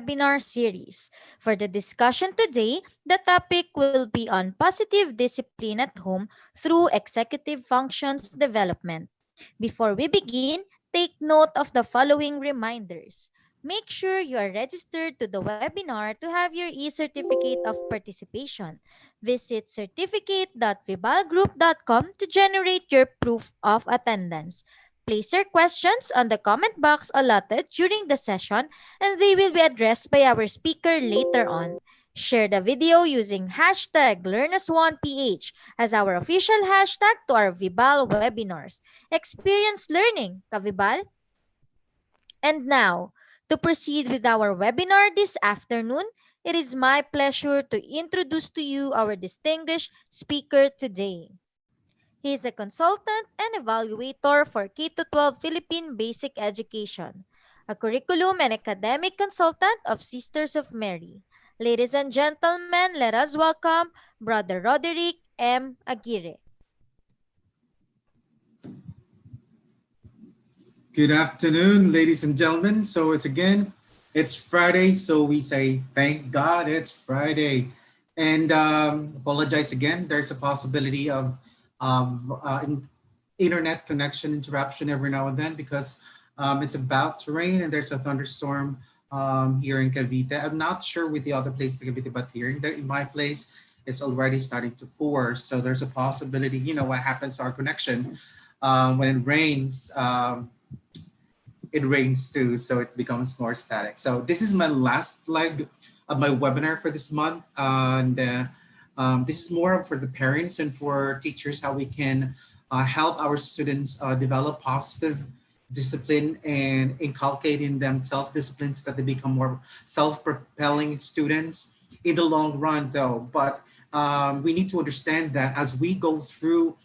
webinar series. For the discussion today, the topic will be on positive discipline at home through executive functions development. Before we begin, take note of the following reminders. Make sure you are registered to the webinar to have your e-certificate of participation. Visit certificate.vibalgroup.com to generate your proof of attendance. Place your questions on the comment box allotted during the session and they will be addressed by our speaker later on. Share the video using hashtag LearnAs1PH as our official hashtag to our Vibal webinars. Experience learning, Kavibal. And now, to proceed with our webinar this afternoon, it is my pleasure to introduce to you our distinguished speaker today. He is a consultant and evaluator for K-12 Philippine Basic Education, a curriculum and academic consultant of Sisters of Mary. Ladies and gentlemen, let us welcome Brother Roderick M. Aguirre. Good afternoon, ladies and gentlemen. So it's Friday, so we say, thank God it's Friday. And apologize again, there's a possibility of internet connection interruption every now and then because it's about to rain and there's a thunderstorm here in Cavite. I'm not sure with the other place in Cavite, but here in my place, it's already starting to pour. So there's a possibility, what happens to our connection when it rains. It rains too, so it becomes more static. So this is my last leg of my webinar for this month, and this is more for the parents and for teachers, how we can help our students develop positive discipline and inculcate in them self-discipline so that they become more self-propelling students in the long run though. But we need to understand that as we go through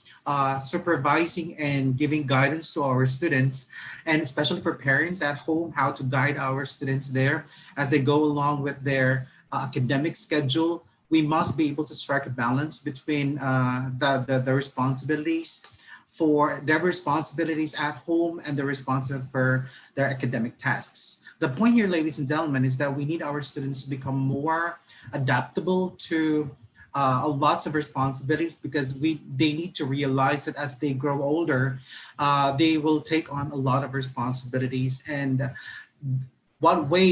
supervising and giving guidance to our students, and especially for parents at home, how to guide our students there as they go along with their academic schedule, we must be able to strike a balance between the responsibilities for their responsibilities at home and the responsibility for their academic tasks. The point here, ladies and gentlemen, is that we need our students to become more adaptable to lots of responsibilities because they need to realize that as they grow older, they will take on a lot of responsibilities. And what better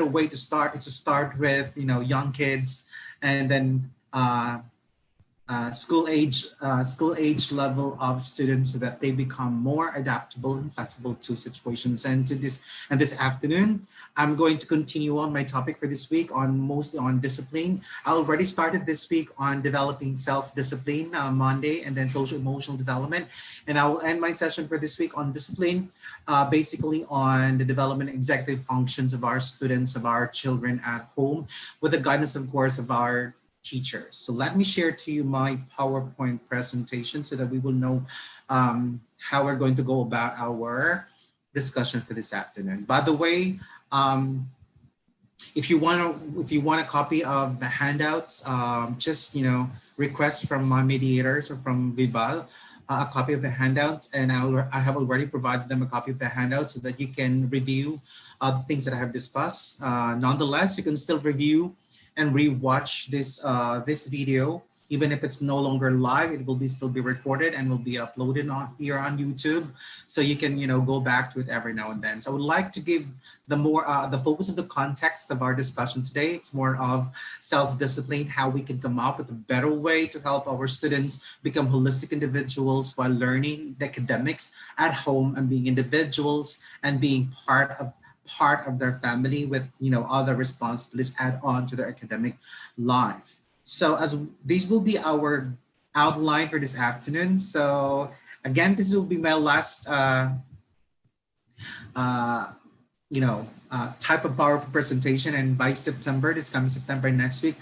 way to start is to start with young kids and then school age level of students so that they become more adaptable and flexible to situations. And this afternoon, I'm going to continue on my topic for this week mostly on discipline. I already started this week on developing self-discipline Monday, and then social emotional development. And I will end my session for this week on discipline, basically on the development executive functions of our students, of our children at home, with the guidance, of course, of our teachers. So let me share to you my PowerPoint presentation so that we will know how we're going to go about our discussion for this afternoon. By the way, if you want a copy of the handouts, just request from my mediators or from Vibal a copy of the handouts, and I have already provided them a copy of the handouts so that you can review the things that I have discussed. Nonetheless, you can still review and rewatch this video, even if it's no longer live. It will still be recorded and will be uploaded here on YouTube, so you can go back to it every now and then. So I would like to give the focus of the context of our discussion today. It's more of self-discipline, how we can come up with a better way to help our students become holistic individuals while learning the academics at home and being individuals and being part of their family with other responsibilities add on to their academic life. So as these will be our outline for this afternoon. So again, this will be my last type of PowerPoint presentation, and by September, this coming September next week,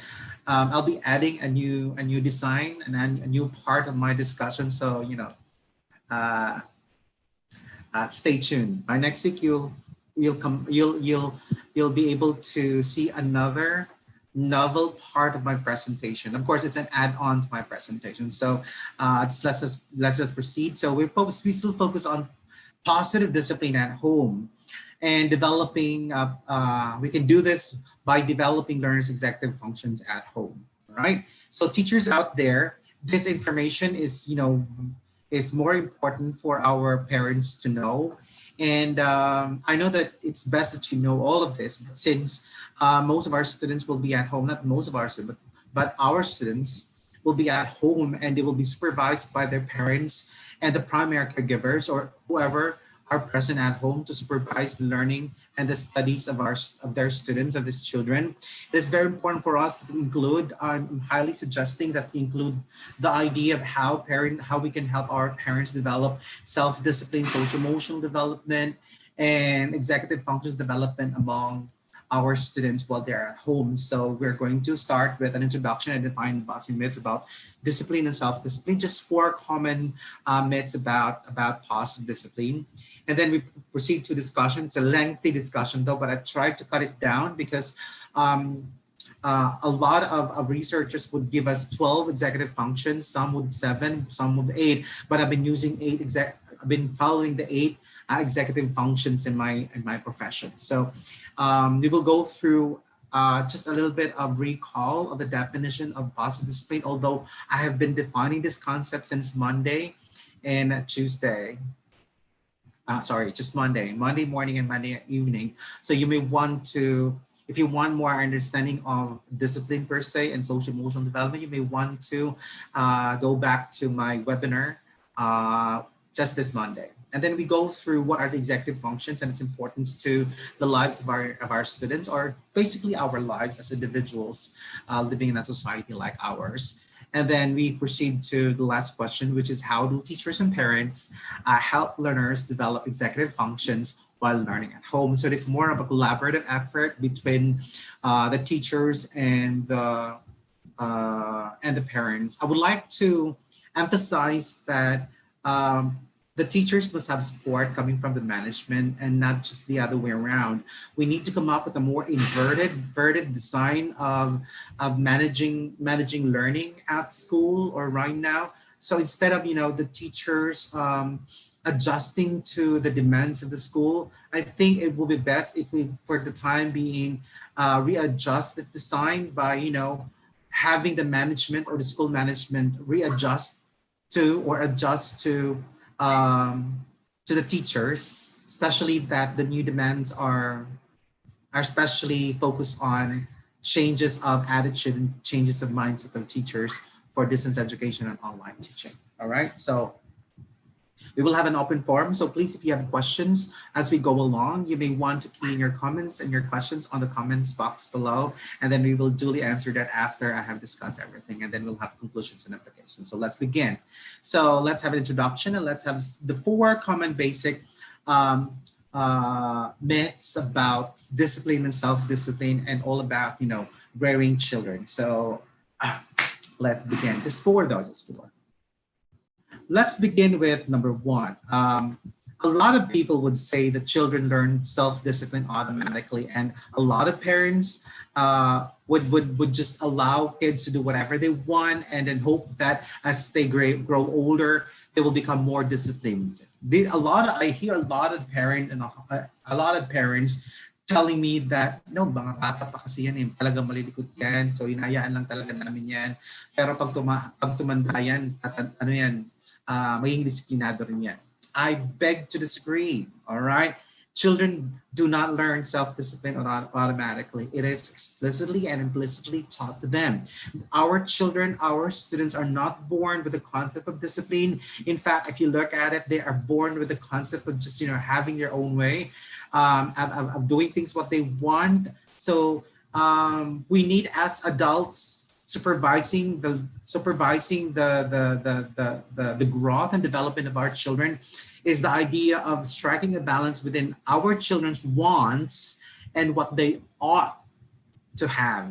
I'll be adding a new design and a new part of my discussion. So stay tuned. By next week, you'll be able to see another novel part of my presentation. Of course, it's an add-on to my presentation. So just let's just proceed. So we still focus on positive discipline at home. and developing. We can do this by developing learners' executive functions at home. All right. So teachers out there, this information is is more important for our parents to know. And I know that it's best that you know all of this, but since most of our students will be at home, not most of our students, but our students will be at home and they will be supervised by their parents and the primary caregivers or whoever are present at home to supervise the learning and the studies of their students, of these children. It is very important for us to include. I'm highly suggesting that we include the idea of how we can help our parents develop self-discipline, social emotional development, and executive functions development among our students while they're at home. So we're going to start with an introduction and define bossy myths about discipline and self-discipline, just four common myths about positive discipline. And then we proceed to discussion. It's a lengthy discussion though, but I tried to cut it down because um, a lot of researchers would give us 12 executive functions, some would seven, some would eight, but I've been following the eight executive functions in my profession. So we will go through just a little bit of recall of the definition of positive discipline, although I have been defining this concept since Monday and Tuesday. Sorry, just Monday morning and Monday evening. So you may want to, if you want more understanding of discipline per se and social emotional development, you may want to go back to my webinar just this Monday. And then we go through what are the executive functions and its importance to the lives of our students, or basically our lives as individuals living in a society like ours. And then we proceed to the last question, which is how do teachers and parents help learners develop executive functions while learning at home? So it is more of a collaborative effort between the teachers and the parents. I would like to emphasize that the teachers must have support coming from the management and not just the other way around. We need to come up with a more inverted design of managing learning at school or right now. So instead of the teachers adjusting to the demands of the school, I think it will be best if we, for the time being, readjust this design by having the management or the school management readjust to or adjust to the teachers, especially that the new demands are especially focused on changes of attitude and changes of mindset of teachers for distance education and online teaching. All right, so we will have an open forum. So please, if you have questions as we go along, you may want to key in your comments and your questions on the comments box below. And then we will duly answer that after I have discussed everything. And then we'll have conclusions and applications. So let's begin. So let's have an introduction and let's have the four common basic myths about discipline and self-discipline and all about, rearing children. So let's begin. Just four though, just four. Let's begin with number one. A lot of people would say that children learn self-discipline automatically, and a lot of parents would just allow kids to do whatever they want, and then hope that as they grow older, they will become more disciplined. I hear a lot of parents telling me that no, mga bata pa kasi yan, talagang malilikot yan, so hinayaan lang talaga namin yan. Pero pag tumanda yan, ano yan, maging disiplinado rin yan. I beg to disagree, all right? Children do not learn self-discipline automatically. It is explicitly and implicitly taught to them. Our children, our students are not born with the concept of discipline. In fact, if you look at it, they are born with the concept of just, having their own way, of doing things what they want. So we need as adults supervising the growth and development of our children is the idea of striking a balance within our children's wants and what they ought to have.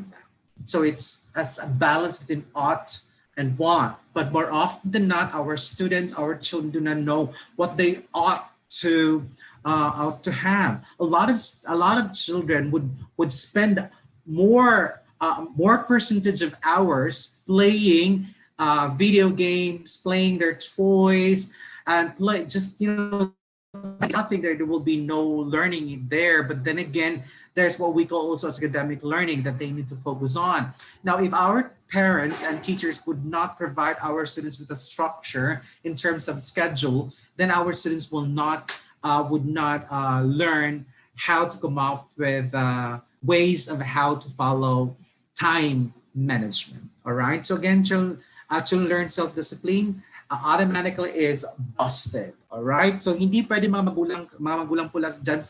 So that's a balance between ought and want. But more often than not, our children do not know what they ought to have. A lot of children would spend more percentage of hours playing video games, playing their toys, and play just I'm not saying there will be no learning there, but then again, there's what we call also as academic learning that they need to focus on. Now, if our parents and teachers would not provide our students with a structure in terms of schedule, then our students will not would not learn how to come up with ways of how to follow time management. All right. So again, children learn self-discipline automatically is busted. All right? So hindi pwede mga magulang po dyan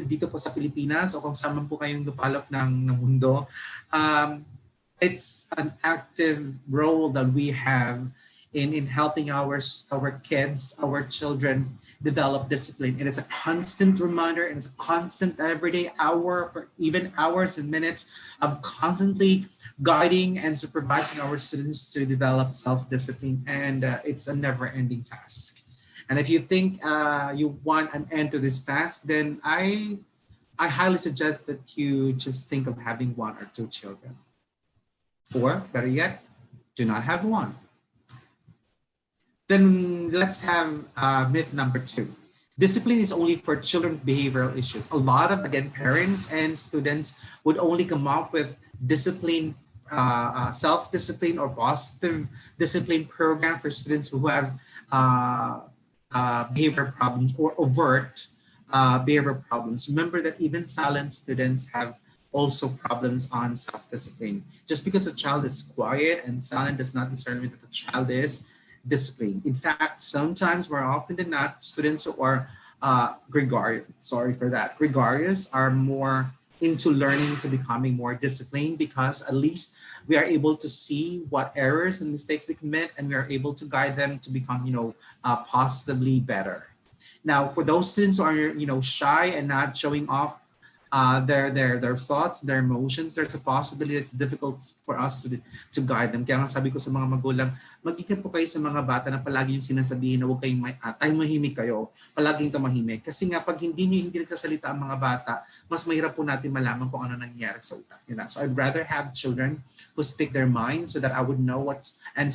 dito po sa Pilipinas o kung saan man po kayong lupalop ng mundo. Um, it's an active role that we have in helping our kids, our children develop discipline. And it's a constant reminder and it's a constant everyday hour, even hours and minutes of constantly guiding and supervising our students to develop self-discipline. And it's a never-ending task. And if you think you want an end to this task, then I highly suggest that you just think of having one or two children. Or better yet, do not have one. Then let's have myth number 2. Discipline is only for children with behavioral issues. A lot of, again, parents and students would only come up with discipline, self-discipline or positive discipline program for students who have behavior problems or overt behavior problems. Remember that even silent students have also problems on self-discipline. Just because a child is quiet and silent does not necessarily mean that the child is disciplined. In fact, sometimes more often than not, students who are gregarious, sorry for that, gregarious are more into learning to becoming more disciplined because at least we are able to see what errors and mistakes they commit and we are able to guide them to become, positively better. Now, for those students who are, shy and not showing off their thoughts, their emotions, there's a possibility it's difficult for us to guide them. Kaya nga sabi ko sa mga magulang, mag-ingat po kayo sa mga bata na palagi yung sinasabihin na huwag kayong tahimahimik kayo, palaging tumahimik. Kasi nga pag hindi nagsasalita ang mga bata, mas mahirap po natin malaman kung ano nangyayari sa utak nila. So I'd rather have children who speak their mind so that I would know and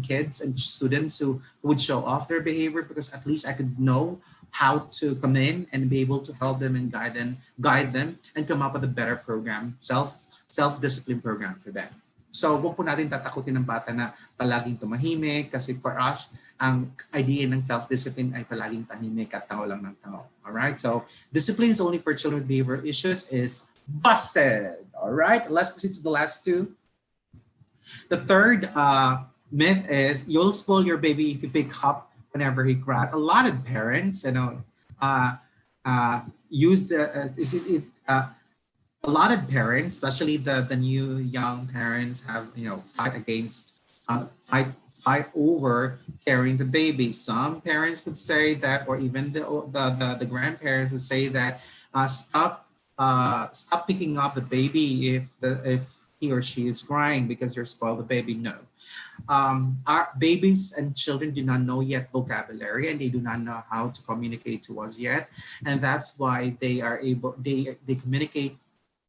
kids and students who would show off their behavior because at least I could know how to come in and be able to help them and guide them and come up with a better program, self-discipline program for them. So, huwag po natin tatakutin ng bata na palaging tumahimik kasi for us, ang idea ng self-discipline ay palaging tahimik at tango lang ng tango. Alright? So, discipline is only for children with behavioral issues is busted. Alright? Let's proceed to the last 2. The third myth is you'll spoil your baby if you pick up whenever he cries. A lot of parents, use a lot of parents, especially the new young parents, have fight over carrying the baby. Some parents would say that, or even the grandparents would say that stop picking up the baby if he or she is crying because you're spoiled the baby. No. Our babies and children do not know yet vocabulary and they do not know how to communicate to us yet, and that's why they communicate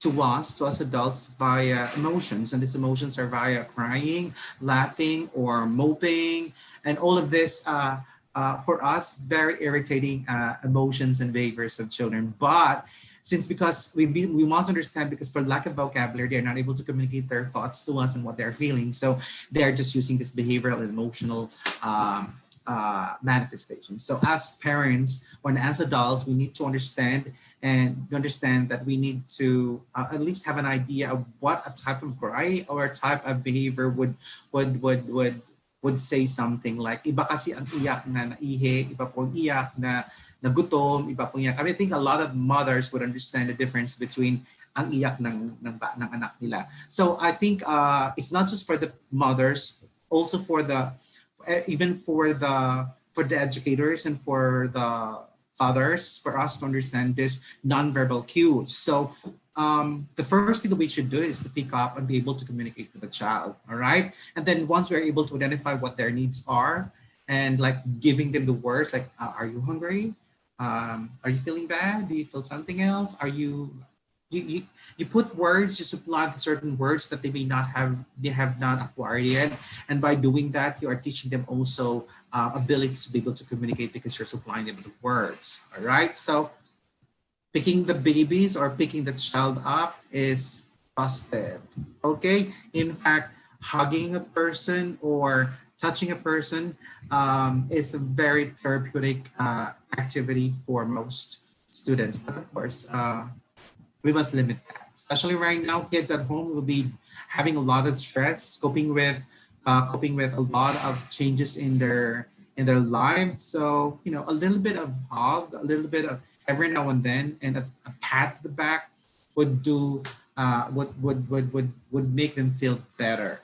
to us adults via emotions, and these emotions are via crying, laughing, or moping, and all of this for us very irritating emotions and behaviors of children. But because we must understand, because for lack of vocabulary, they're not able to communicate their thoughts to us and what they're feeling. So they're just using this behavioral and emotional manifestations. So as parents, when as adults, we need to understand that we need to at least have an idea of what a type of cry or a type of behavior would say something like, iba kasi ang iyak na naihi, iba po ang iyak na nagutom, iba po iyak. I think a lot of mothers would understand the difference between ang iyak ng anak nila. So I think it's not just for the mothers, also for the educators and for the fathers, for us to understand this nonverbal cues. So the first thing that we should do is to pick up and be able to communicate with the child, all right? And then once we're able to identify what their needs are and like giving them the words like, are you hungry? Are you feeling bad? Do you feel something else? Are you you put words, you supply certain words that they have not acquired yet, and by doing that, you are teaching them also abilities to be able to communicate because you're supplying them with words. All right, so picking the babies or picking the child up is busted. Okay, in fact, hugging a person or touching a person is a very therapeutic activity for most students, but of course we must limit that. Especially right now, kids at home will be having a lot of stress, coping with a lot of changes in their lives. So a little bit of hug, a little bit of every now and then, and a pat to the back would do would make them feel better.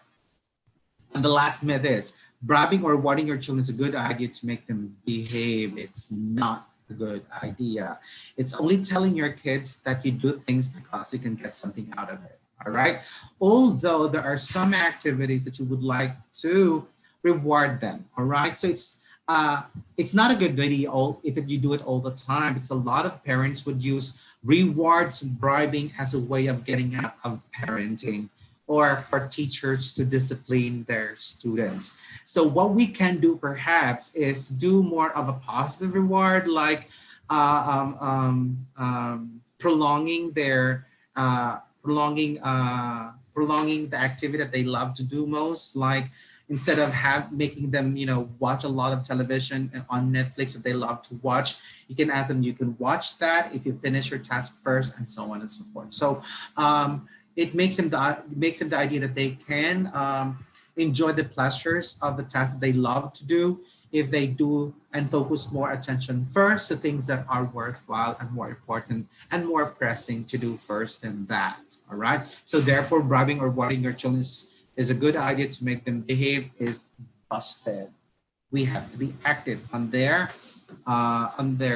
And the last myth is bribing or rewarding your children is a good idea to make them behave. It's not a good idea. It's only telling your kids that you do things because you can get something out of it. All right. Although there are some activities that you would like to reward them. All right. So it's not a good idea if you do it all the time, because a lot of parents would use rewards and bribing as a way of getting out of parenting or for teachers to discipline their students. So what we can do perhaps is do more of a positive reward, like prolonging their prolonging the activity that they love to do most, like instead of making them watch a lot of television on Netflix that they love to watch, you can ask them, you can watch that if you finish your task first, and so on and so forth. So it makes them the idea that they can enjoy the pleasures of the task that they love to do if they do and focus more attention first to things that are worthwhile and more important and more pressing to do first than that. All right. So therefore, bribing or rewarding your children is a good idea to make them behave is busted. We have to be active on their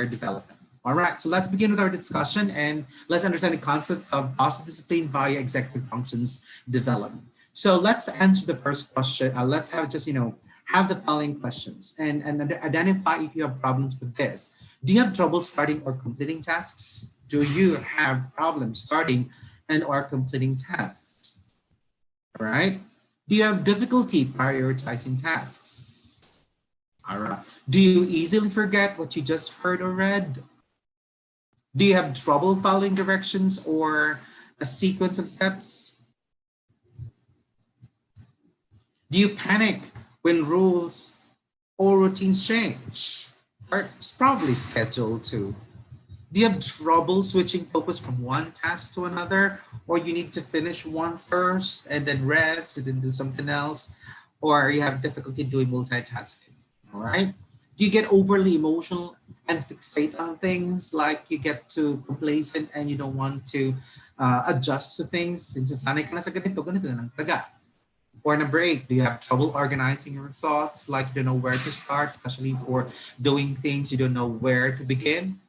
development. All right, so let's begin with our discussion and let's understand the concepts of positive discipline via executive functions development. So let's answer the first question. Let's have just have the following questions and identify if you have problems with this. Do you have trouble starting or completing tasks? Do you have problems starting and or completing tasks? All right. Do you have difficulty prioritizing tasks? All right. Do you easily forget what you just heard or read? Do you have trouble following directions or a sequence of steps? Do you panic when rules or routines change? Or it's probably scheduled to. Do you have trouble switching focus from one task to another? Or you need to finish one first and then rest and then do something else? Or you have difficulty doing multitasking, all right? Do you get overly emotional and fixate on things, like you get too complacent and you don't want to adjust to things? Since nasanay ka na sa ganito, ganito na lang talaga. Or number 8, do you have trouble organizing your thoughts, like you don't know where to start, especially for doing things you don't know where to begin?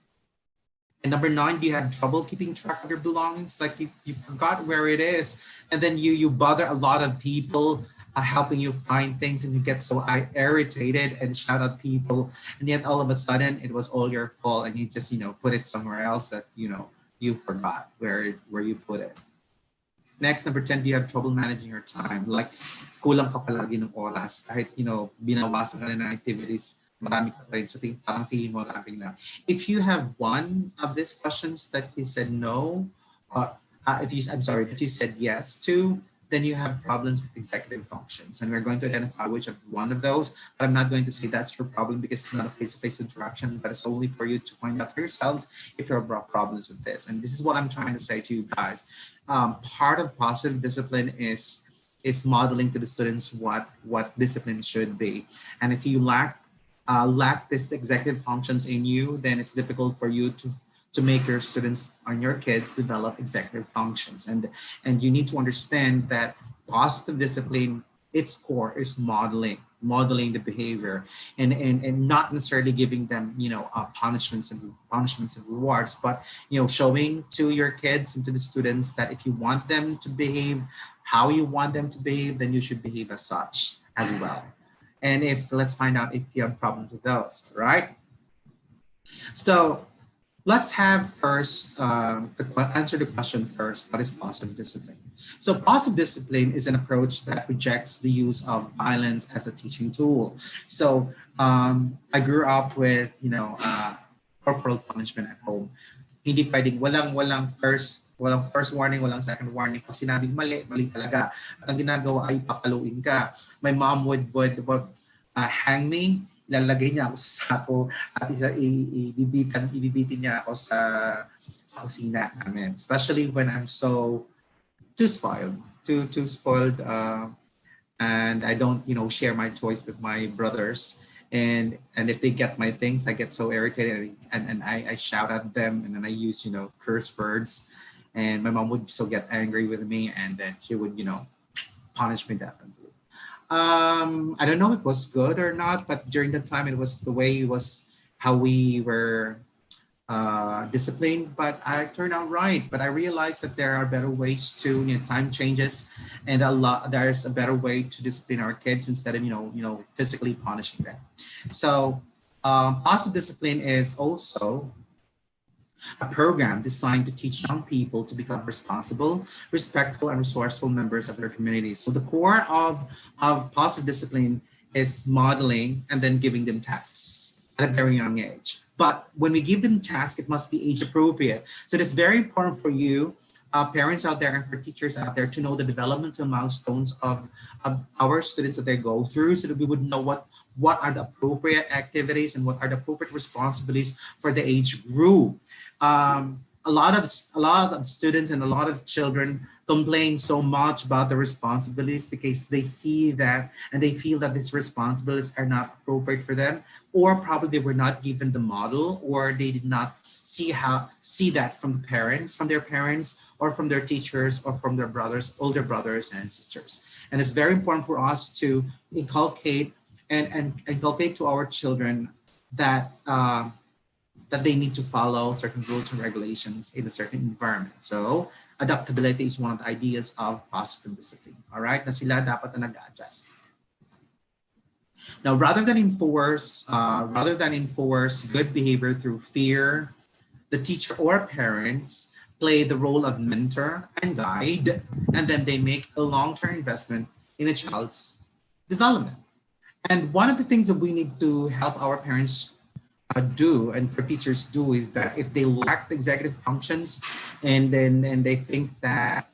And number 9, do you have trouble keeping track of your belongings? Like you forgot where it is, and then you bother a lot of people helping you find things, and you get so irritated and shout at people, and yet all of a sudden it was all your fault, and you just put it somewhere else that you forgot where you put it. Next, number 10, do you have trouble managing your time? Like kulang ka palagi ng oras kahit binawasan ka na ng activities. Marami ka pa rin. So parang feeling mo marami na. If you have one of these questions that you said no, that you said yes to, then you have problems with executive functions. And we're going to identify which of one of those, but I'm not going to say that's your problem because it's not a face-to-face interaction, but it's only for you to find out for yourselves if you have problems with this. And this is what I'm trying to say to you guys. Part of positive discipline is modeling to the students what discipline should be. And if you lack this executive functions in you, then it's difficult for you to make your students and your kids develop executive functions. And you need to understand that positive discipline, its core is modeling the behavior and not necessarily giving them punishments and rewards, but showing to your kids and to the students that if you want them to behave how you want them to behave, then you should behave as such as well. And let's find out if you have problems with those, right? So Let's have first answer the question first. What is positive discipline? So positive discipline is an approach that rejects the use of violence as a teaching tool. So I grew up with corporal punishment at home. Hindi pwedeng walang first warning, walang second warning. Pag sinabing mali, mali talaga. At ang ginagawa ay papaluin ka. My mom would hang me, ilalagay niya ako sa sako at ibibitin niya ako sa kusina namin. Especially when I'm so too spoiled, too spoiled, and I don't, share my toys with my brothers. And if they get my things, I get so irritated, and I shout at them, and then I use, curse words, and my mom would so get angry with me, and then she would, punish me definitely. I don't know if it was good or not, but during that time, it was the way it was how we were disciplined. But I turned out right. But I realized that there are better ways to, time changes, and there's a better way to discipline our kids instead of physically punishing them. So positive discipline is also a program designed to teach young people to become responsible, respectful, and resourceful members of their communities. So the core of positive discipline is modeling and then giving them tasks at a very young age. But when we give them tasks, it must be age appropriate. So it's very important for you, parents out there and for teachers out there, to know the developmental milestones of our students that they go through, so that we would know what are the appropriate activities and what are the appropriate responsibilities for the age group. A lot of students and a lot of children complain so much about the responsibilities because they see that and they feel that these responsibilities are not appropriate for them, or probably they were not given the model, or they did not see that from the parents, from their parents, or from their teachers, or from their older brothers and sisters. And it's very important for us to inculcate and inculcate to our children that that they need to follow certain rules and regulations in a certain environment. So adaptability is one of the ideas of positive discipline. All right, na sila dapat na nag-adjust. Now, rather than enforce good behavior through fear, the teacher or parents play the role of mentor and guide, and then they make a long-term investment in a child's development. And one of the things that we need to help our parents do and for teachers do is that if they lack the executive functions and they think that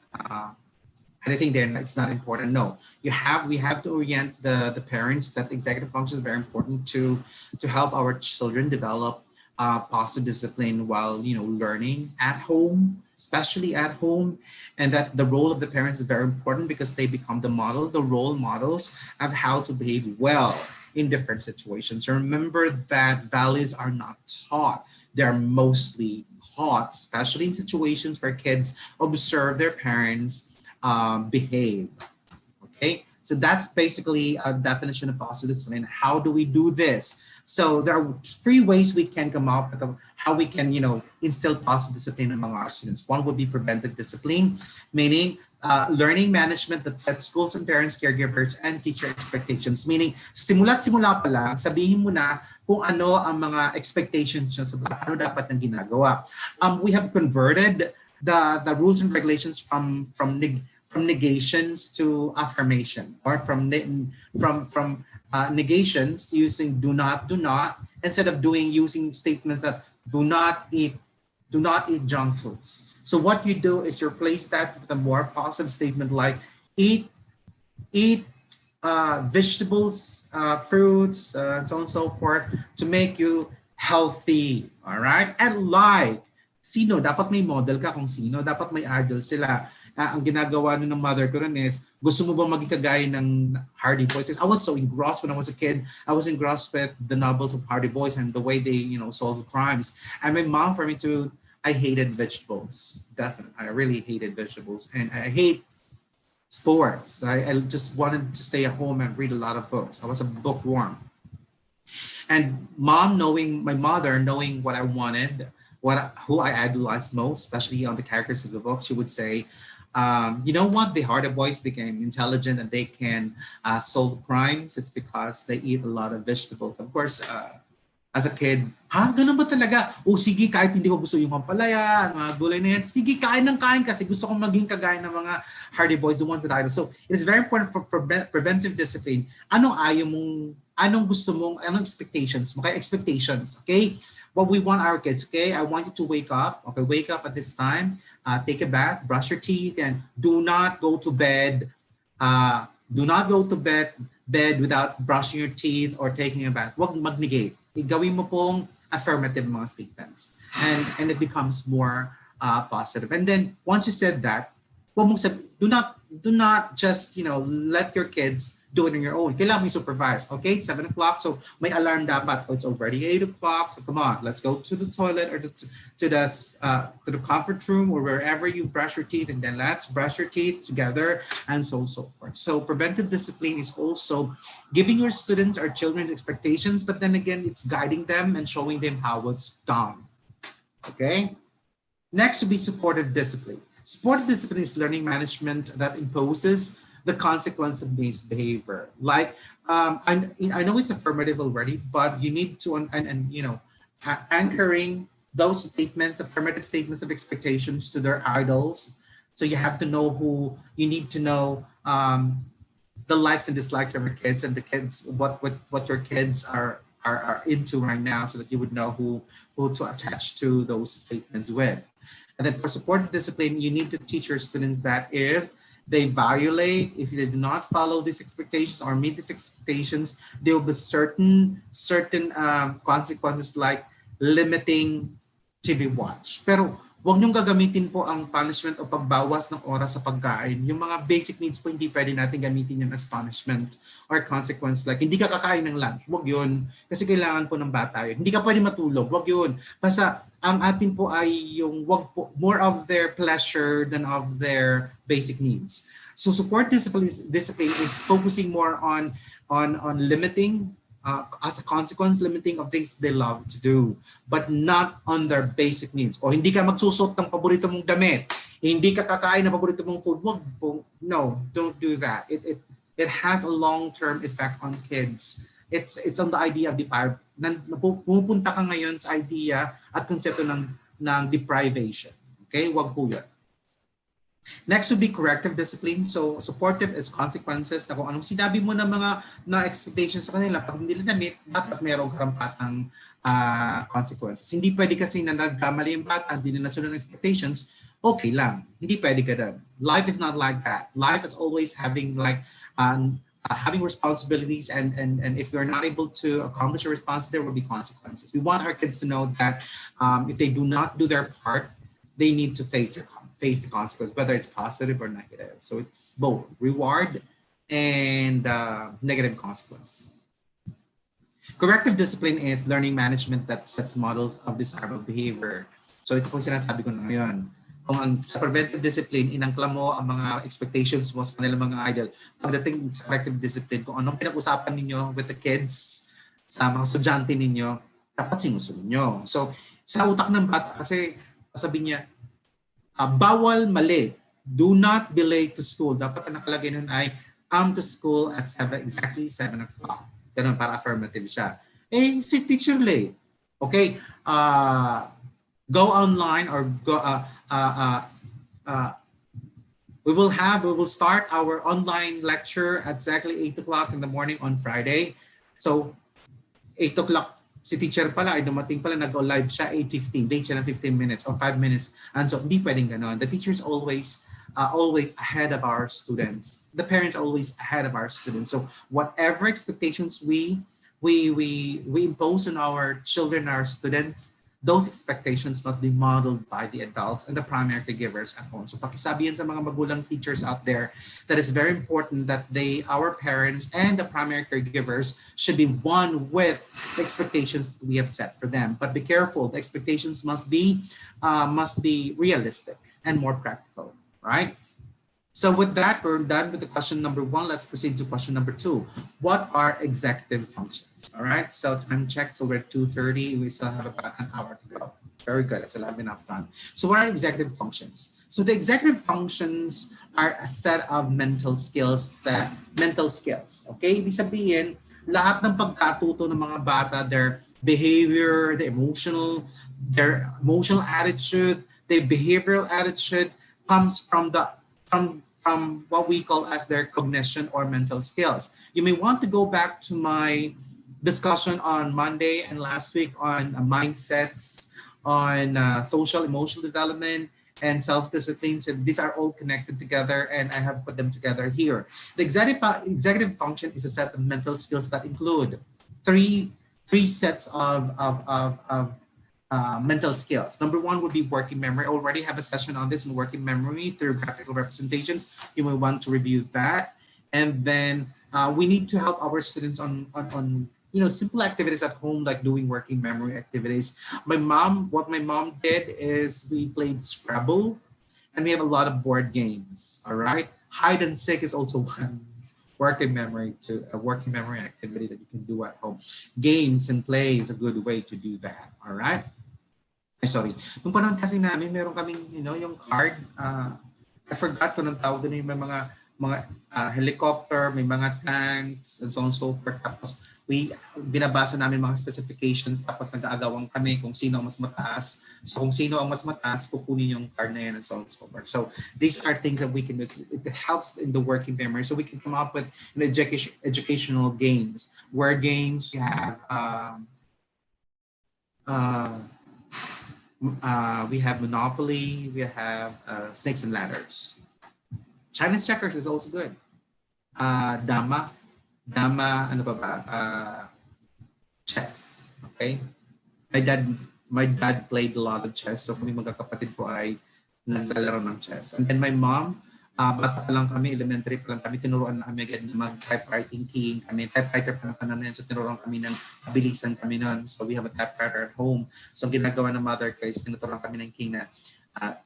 and I think it's not important. No, we have to orient the parents that executive functions are very important to help our children develop positive discipline while learning at home, especially at home, and that the role of the parents is very important because they become the role models of how to behave well in different situations. Remember that values are not taught. They're mostly caught, especially in situations where kids observe their parents behave. Okay, so that's basically a definition of positive discipline. How do we do this? So there are three ways we can come up with how we can, instill positive discipline among our students. One would be preventive discipline, meaning learning management that sets schools and parents, caregivers, and teacher expectations. Meaning, simula't simula pa lang, sabihin mo na kung ano ang mga expectations nyo sa bata, ano dapat ng ginagawa. We have converted the rules and regulations from negations to affirmation, or from negations using do not, instead of using statements that do not eat junk foods. So what you do is you replace that with a more positive statement like eat vegetables, fruits, and so on and so forth to make you healthy. All right, and like sino dapat may model ka, kung sino dapat may idol sila. Ang ginagawa ng mother ko rin is, gusto mo bang maging kagaya ng Hardy Boys? I was so engrossed when I was a kid. I was engrossed with the novels of Hardy Boys and the way they, solve crimes. And my mom, for me too, I hated vegetables. Definitely. I really hated vegetables. And I hate sports. I just wanted to stay at home and read a lot of books. I was a bookworm. And my mother, knowing what I wanted, who I idolized most, especially on the characters of the book, she would say, you know what? The Hardy Boys became intelligent and they can solve crimes. It's because they eat a lot of vegetables. Of course, as a kid, ha? Ganun ba talaga? O sige, kahit hindi ko gusto yung pampalaya, mga gulay na yan, sige, kain ng kain kasi gusto kong maging kagaya ng mga Hardy Boys, the ones that I know. So, it is very important for preventive discipline. Anong ayaw mong, anong gusto mong, anong expectations mo? Kaya expectations, okay? What we want our kids, okay? I want you to wake up, okay? Wake up at this time, take a bath, brush your teeth, and do not go to bed. Do not go to bed without brushing your teeth or taking a bath. Huwag mag-negate. Gawin mo pong affirmative mga statements. And it becomes more positive. And then once you said that, do not just, let your kids do it on your own. Kailangan mo supervise. Okay, 7 o'clock. So may alarm dapat. Oh, it's already 8 o'clock. So come on, let's go to the toilet or to the comfort room or wherever you brush your teeth, and then let's brush your teeth together, and so forth. So preventive discipline is also giving your students or children expectations, but then again, it's guiding them and showing them how it's done. Okay. Next would be supportive discipline. Supportive discipline is learning management that imposes the consequence of behavior. Like, I know it's affirmative already, but you need to, anchoring those statements, affirmative statements of expectations to their idols. So you have to know who, you need to know the likes and dislikes of your kids, and the kids, what your kids are into right now, so that you would know who to attach to those statements with. And then for supportive discipline, you need to teach your students that if they violate, if they do not follow these expectations or meet these expectations, there will be certain consequences, like limiting TV watch. Pero wag niyong gagamitin po ang punishment o pagbawas ng oras sa pagkain. Yung mga basic needs po, hindi pwede natin gamitin yun as punishment or consequence. Like, hindi ka kakain ng lunch, wag yun. Kasi kailangan po ng bata yun. Hindi ka pwede matulog, wag yun. Basta, ang atin po ay yung wag po, more of their pleasure than of their basic needs. So support discipline is focusing more on limiting, as a consequence, limiting of things they love to do, but not on their basic needs. O hindi ka magsusot ng paborito mong damit, hindi ka kakain ng paborito mong food, no, don't do that. It has a long-term effect on kids. It's on the idea of pupunta ka ngayon sa idea at konsepto ng deprivation. Okay, wag po yun. Next would be corrective discipline. So supportive is consequences, na kung anong sinabi mo na mga expectations sa kanila, pag hindi nila meet, dapat merong karampatang consequences. Hindi pwede kasi na nagkamali yung bata, hindi na nasunod ng expectations, okay lang. Hindi pwede ka doon. Life is not like that. Life is always having having responsibilities, and if you're not able to accomplish your response, there will be consequences. We want our kids to know that if they do not do their part, they need to face the consequence, whether it's positive or negative. So it's both reward and negative consequence. Corrective discipline is learning management that sets models of desirable behavior. So ito po sinasabi ko na ngayon. Kung sa preventive discipline, inangkla mo ang mga expectations mo sa kanilang mga idol. Pagdating sa corrective discipline, kung anong pinag-usapan ninyo with the kids, sa mga estudyante ninyo, dapat sinusunod nyo. So sa utak ng bata, kasi sabi niya, bawal mali. Do not be late to school. Dapat ang nakalagay nun ay come to school at exactly 7 o'clock. Ganun, para affirmative siya. Si teacher late. Okay, go online or go. We will start our online lecture at exactly 8 o'clock in the morning on Friday. So 8 o'clock. Si teacher pala ay dumating pala, nag-live siya 8:15, late siya ng 15 minutes or 5 minutes. And so hindi pwedeng gano'n. The teachers always ahead of our students. The parents are always ahead of our students. So whatever expectations we impose on our children, our students, those expectations must be modeled by the adults and the primary caregivers at home. So pakisabi yan sa mga magulang teachers out there that it's very important that our parents and the primary caregivers should be one with the expectations that we have set for them. But be careful, the expectations must be realistic and more practical, right? So with that, we're done with the question number 1. Let's proceed to question number 2. What are executive functions? All right, so time check, so we're at 2:30. We still have about an hour to go. Very good, I still have enough time. So what are executive functions? So the executive functions are a set of mental skills, okay? Ibig sabihin, lahat ng pagkatuto ng mga bata, behavior, their emotional attitude, their behavioral attitude comes from from what we call as their cognition or mental skills. You may want to go back to my discussion on Monday and last week on mindsets, on social emotional development and self-discipline. So these are all connected together, and I have put them together here. The executive function is a set of mental skills that include three three sets of mental skills. Number one would be working memory. I already have a session on this in working memory through graphical representations. You may want to review that. And then we need to help our students on simple activities at home, like doing working memory activities. What my mom did is we played Scrabble, and we have a lot of board games. All right, hide and seek is also one working memory activity that you can do at home. Games and play is a good way to do that. All right. Ay, sorry. Nung panahon kasi namin, meron kaming, yung card. I forgot kung anong tawag doon, yung mga helicopter, may mga tanks, and so on and so forth. Tapos, binabasa namin mga specifications, tapos nag-aagawan kami kung sino ang mas mataas. So, kung sino ang mas mataas, kukunin yung card na yan, and so on and so forth. So, these are things that we can do. It helps in the working memory. So, we can come up with educational games. Where games, you have we have Monopoly, we have Snakes and Ladders. Chinese checkers is also good. Dama, ano pa ba? Chess. Okay? My dad played a lot of chess, so kami magkakapatid ko ay naglalaro ng chess. And then my mom, bata pa lang kami, elementary pa lang kami, tinuruan na kami agad na mag-typewriting keying kami. Typewriter pa lang na yan, so tinuruan kami ng abilisan kami nun. So we have a typewriter at home. So ang ginagawa ng mother ko is tinuturuan kami ng keying na a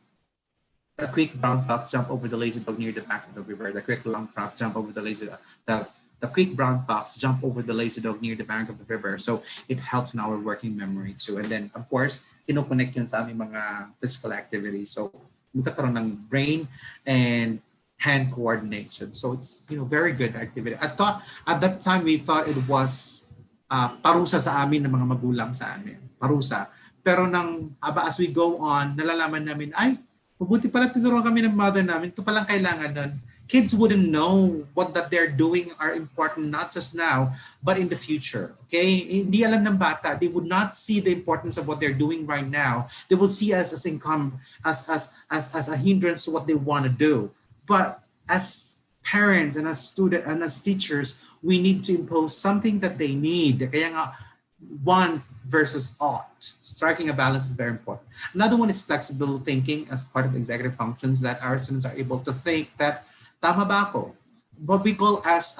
quick brown fox jump over the lazy dog near the bank of the river. The quick brown fox jump over the quick brown fox jump over the lazy dog near the bank of the river. So it helps in our working memory too. And then of course, kinoconnect yun sa aming mga physical activities. So magkakaroon ng brain and hand coordination. So it's very good activity. I thought at that time we thought it was parusa sa amin ng mga magulang sa amin. Parusa. Pero as we go on, nalalaman namin, ay, mabuti pala tinuruan kami ng mother namin. Ito palang kailangan nun. Kids wouldn't know what that they're doing are important not just now, but in the future. Okay? Hindi alam ng bata. They would not see the importance of what they're doing right now. They will see us as income, as a hindrance to what they want to do. But as parents and as students and as teachers, we need to impose something that they need. Kaya nga, want versus ought. Striking a balance is very important. Another one is flexible thinking as part of executive functions, that our students are able to think that tama ba ako? What we call as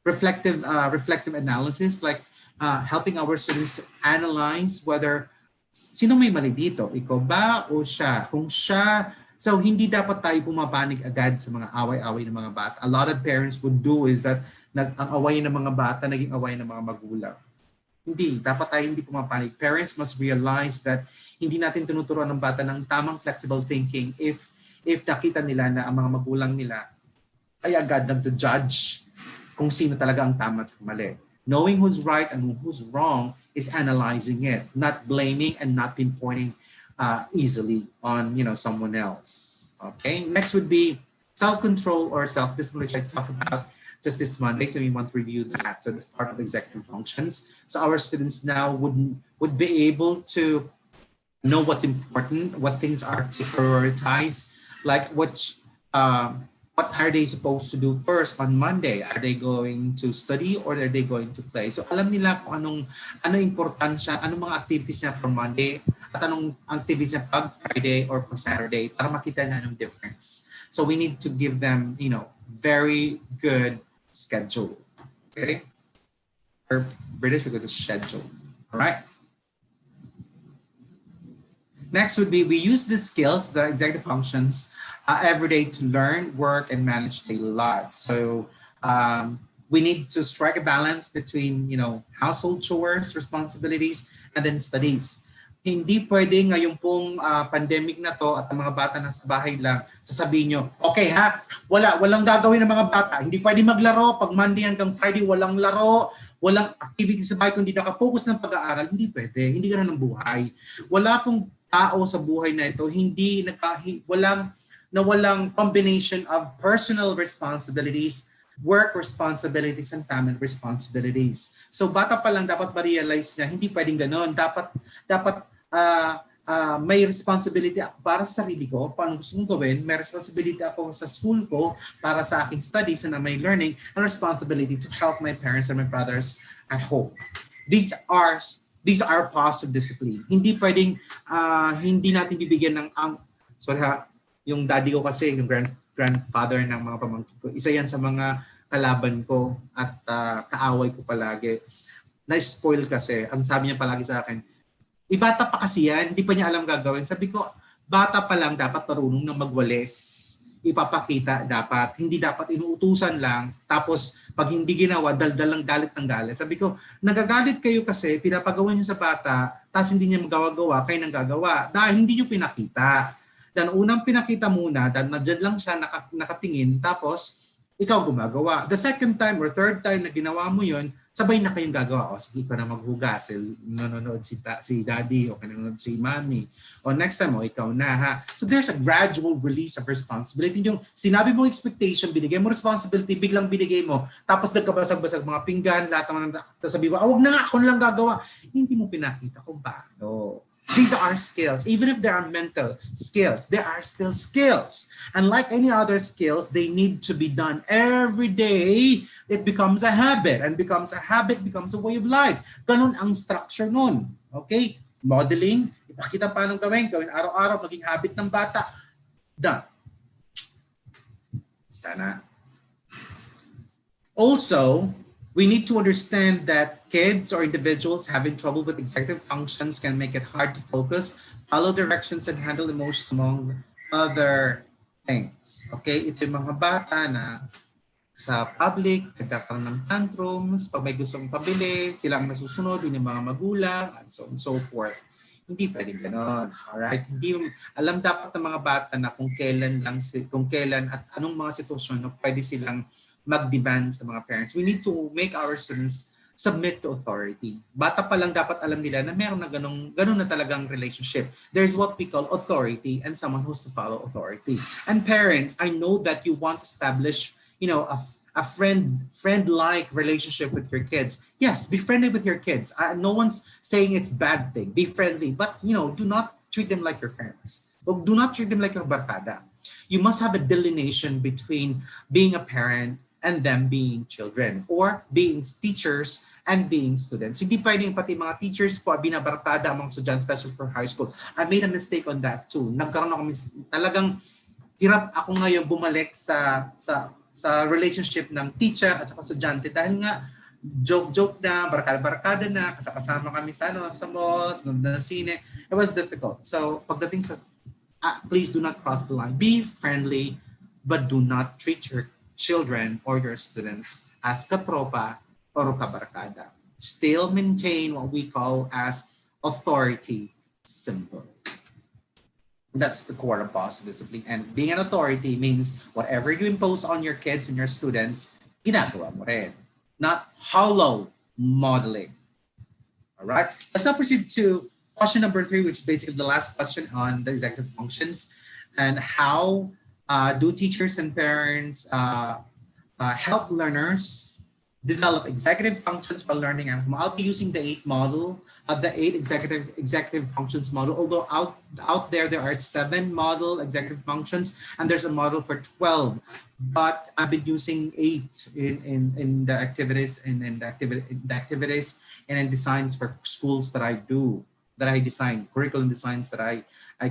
reflective analysis, like helping our students to analyze whether sino may mali dito, ikaw ba o siya? Kung siya, so hindi dapat tayo pumapanig agad sa mga away-away ng mga bata. A lot of parents would do is that ang away ng mga bata naging away ng mga magulang. Hindi, dapat tayo hindi pumapanig. Parents must realize that hindi natin tinuturuan ng bata ng tamang flexible thinking if nakita nila na ang mga magulang nila ay agad nag-judge kung sino talaga ang tama at mali. Knowing who's right and who's wrong is analyzing it, not blaming and not pinpointing easily on someone else. Okay, next would be self-control or self-discipline, which I talked about just this Monday, so we want to review that. So that's part of executive functions. So our students now would be able to know what's important, what things are to prioritize, like what are they supposed to do first on Monday? Are they going to study or are they going to play? So alam nila kung anong importansya, anong mga activities niya for Monday at anong activities niya pag Friday or pag Saturday para makita na ng difference. So we need to give them, very good schedule. Okay? For British, we go to schedule. All right? Next would be, we use these skills, the executive functions, every day to learn, work, and manage daily life. So we need to strike a balance between, household chores, responsibilities, and then studies. Hindi pwede ngayon pong pandemic na to at ang mga bata nasa bahay lang, sasabihin nyo, okay ha, walang gagawin ng mga bata. Hindi pwede maglaro. Pag Monday hanggang Friday, walang laro. walang activity sa bahay kundi nakafocus ng pag-aaral, hindi pwede. Hindi ganun ang buhay. Wala pong tao sa buhay na ito, walang combination of personal responsibilities, work responsibilities, and family responsibilities. So bata pa lang dapat ma-realize niya, hindi pwedeng ganon. Dapat may responsibility ako para sa sarili ko, paano gusto kong gawin. May responsibility ako sa school ko para sa aking studies and my learning, and responsibility to help my parents and my brothers at home. These are positive discipline. Hindi pwedeng hindi natin bibigyan ng sorry ha, yung daddy ko kasi, yung grandfather ng mga pamangkin ko, isa yan sa mga kalaban ko at kaaway ko palagi. Na-spoil kasi, ang sabi niya palagi sa akin, bata pa kasi yan, hindi pa niya alam gagawin. Sabi ko, bata pa lang dapat marunong na magwalis. Ipapakita dapat, hindi dapat inuutusan lang, tapos pag hindi ginawa, daldal ng galit ng galit. Sabi ko, nagagalit kayo kasi, pinapagawa niyo sa bata, tapos hindi niya magagawa, kayo nang gagawa. Dahil hindi niyo pinakita. Dan unang pinakita muna, dan nadyan lang siya nakatingin, tapos ikaw gumagawa. The second time or third time na ginawa mo yun, sabay na kayong gagawa. O sige, ikaw na maghugas. Nanonood si daddy o nanonood si mommy. O next time, ikaw na ha. So there's a gradual release of responsibility. Yung sinabi mo expectation, binigay mo responsibility, biglang binigay mo, tapos nagkabasag-basag mga pinggan, lahat ng sabi mo, wag na nga, ako na lang gagawa. Hindi mo pinakita kung paano. These are skills. Even if they are mental skills, they are still skills. And like any other skills, they need to be done every day. It becomes a habit, and becomes a habit, becomes a way of life. Ganun ang structure nun. Okay? Modeling, ipakita paano gawin araw-araw, maging habit ng bata. Done. Sana. Also, we need to understand that kids or individuals having trouble with executive functions can make it hard to focus, follow directions, and handle emotions among other things. Okay? Ito yung mga bata na sa public, nagkakaroon ng tantrums, pag may gustong pabili, silang nasusunod, yun yung mga magulang, and so on and so forth. Hindi pwedeng ganon. Alright? Hindi, alam dapat ng mga bata na kung kailan at anong mga sitwasyon na pwede silang mag-demand sa mga parents. We need to make our students submit to authority. Bata pa lang dapat alam nila na meron na ganun na talagang relationship. There's what we call authority and someone who's to follow authority. And parents, I know that you want to establish, a friend-like relationship with your kids. Yes, be friendly with your kids. No one's saying it's bad thing. Be friendly, but do not treat them like your friends. Do not treat them like your barkada. You must have a delineation between being a parent and them being children, or being teachers and being students. Hindi pwedeng pati mga teachers ko binabarkada ang mga estudyante, especially for high school. I made a mistake on that too. Nagkaroon ako talagang hirap ako ngayon bumalik sa relationship ng teacher at saka estudyante dahil nga joke na, barkada na, kasama kami sa malls, na sine. It was difficult. So pagdating sa please do not cross the line. Be friendly, but do not treat your children or your students as katropa or kabarkada. Still maintain what we call as authority symbol. That's the core of positive discipline. And being an authority means whatever you impose on your kids and your students, ginagawa mo rin. Not hollow modeling. All right? Let's now proceed to question number 3, which is basically the last question on the executive functions, and how do teachers and parents help learners develop executive functions while learning at home. I'll be using the 8 model, the 8 executive functions model. Although out there are 7 model executive functions, and there's a model for 12. But I've been using 8 in the activities and in the activities and in designs for schools that I do. That I design, curriculum designs that I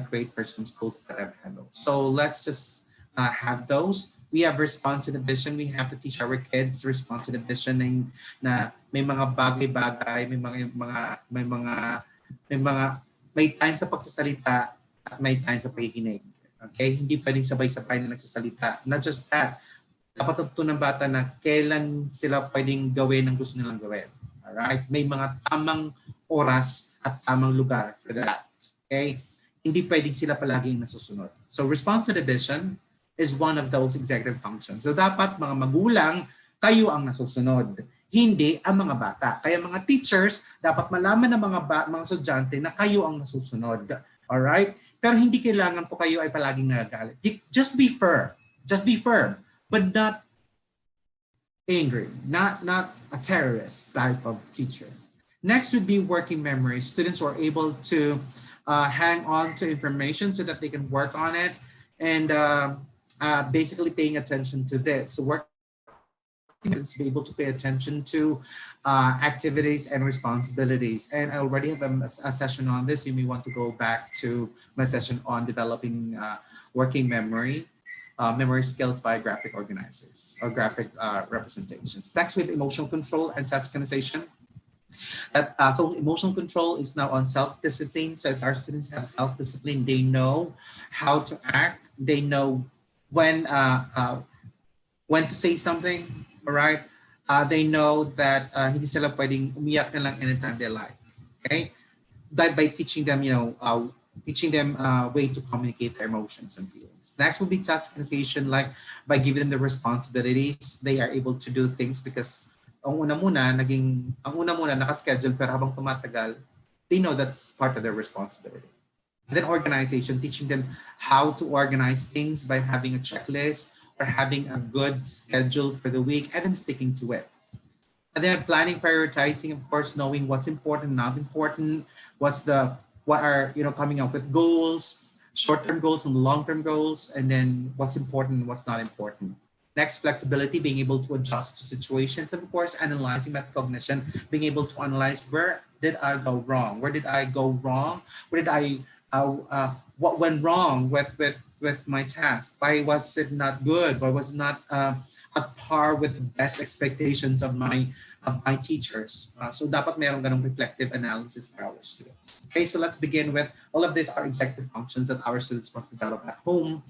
create for some schools that I've handled. So let's just have those. We have responsive vision. We have to teach our kids responsive visioning na may mga bagay-bagay, may time sa pagsasalita at may time sa pakikinig. Okay? Hindi pwedeng sabay-sabay na nagsasalita. Not just that. Dapat ito ng bata na kailan sila pwedeng gawin ang gusto nilang gawin. Alright? May mga tamang oras at tamang lugar for that. Okay? Hindi pwedeng sila palaging nasusunod. So responsive vision is one of those executive functions. So dapat mga magulang, kayo ang nasusunod. hindi ang mga bata. Kaya mga teachers, dapat malaman ng mga estudyante na kayo ang nasusunod. Alright? Pero hindi kailangan po kayo ay palaging nagagalit. Just be firm. Just be firm. But not angry. Not a terrorist type of teacher. Next would be working memory. Students who are able to hang on to information so that they can work on it and basically paying attention to this. So working students be able to pay attention to activities and responsibilities. And I already have a session on this. You may want to go back to my session on developing working memory skills by graphic organizers or graphic representations. Next with emotional control and task organization. So emotional control is now on self-discipline. So if our students have self-discipline, they know how to act. They know when to say something, all right? They know that hindi sila pwedeng umiyak na lang anytime they like, okay? By teaching them, way to communicate their emotions and feelings. Next will be task organization, like by giving them the responsibilities, they are able to do things because ang una muna nakaschedule pero habang tumatagal, they know that's part of their responsibility. And then organization, teaching them how to organize things by having a checklist or having a good schedule for the week and then sticking to it. And then planning, prioritizing, of course, knowing what's important, not important, what are coming up with goals, short-term goals and long-term goals, and then what's important and what's not important. Next, flexibility, being able to adjust to situations, and of course, analyzing metacognition, being able to analyze where did I go wrong? Where did I go wrong? What went wrong with my task? Why was it not good? Why was it not at par with the best expectations of my teachers? So dapat merong ganong reflective analysis for our students. Okay, so let's begin with all of these are executive functions that our students must develop at home.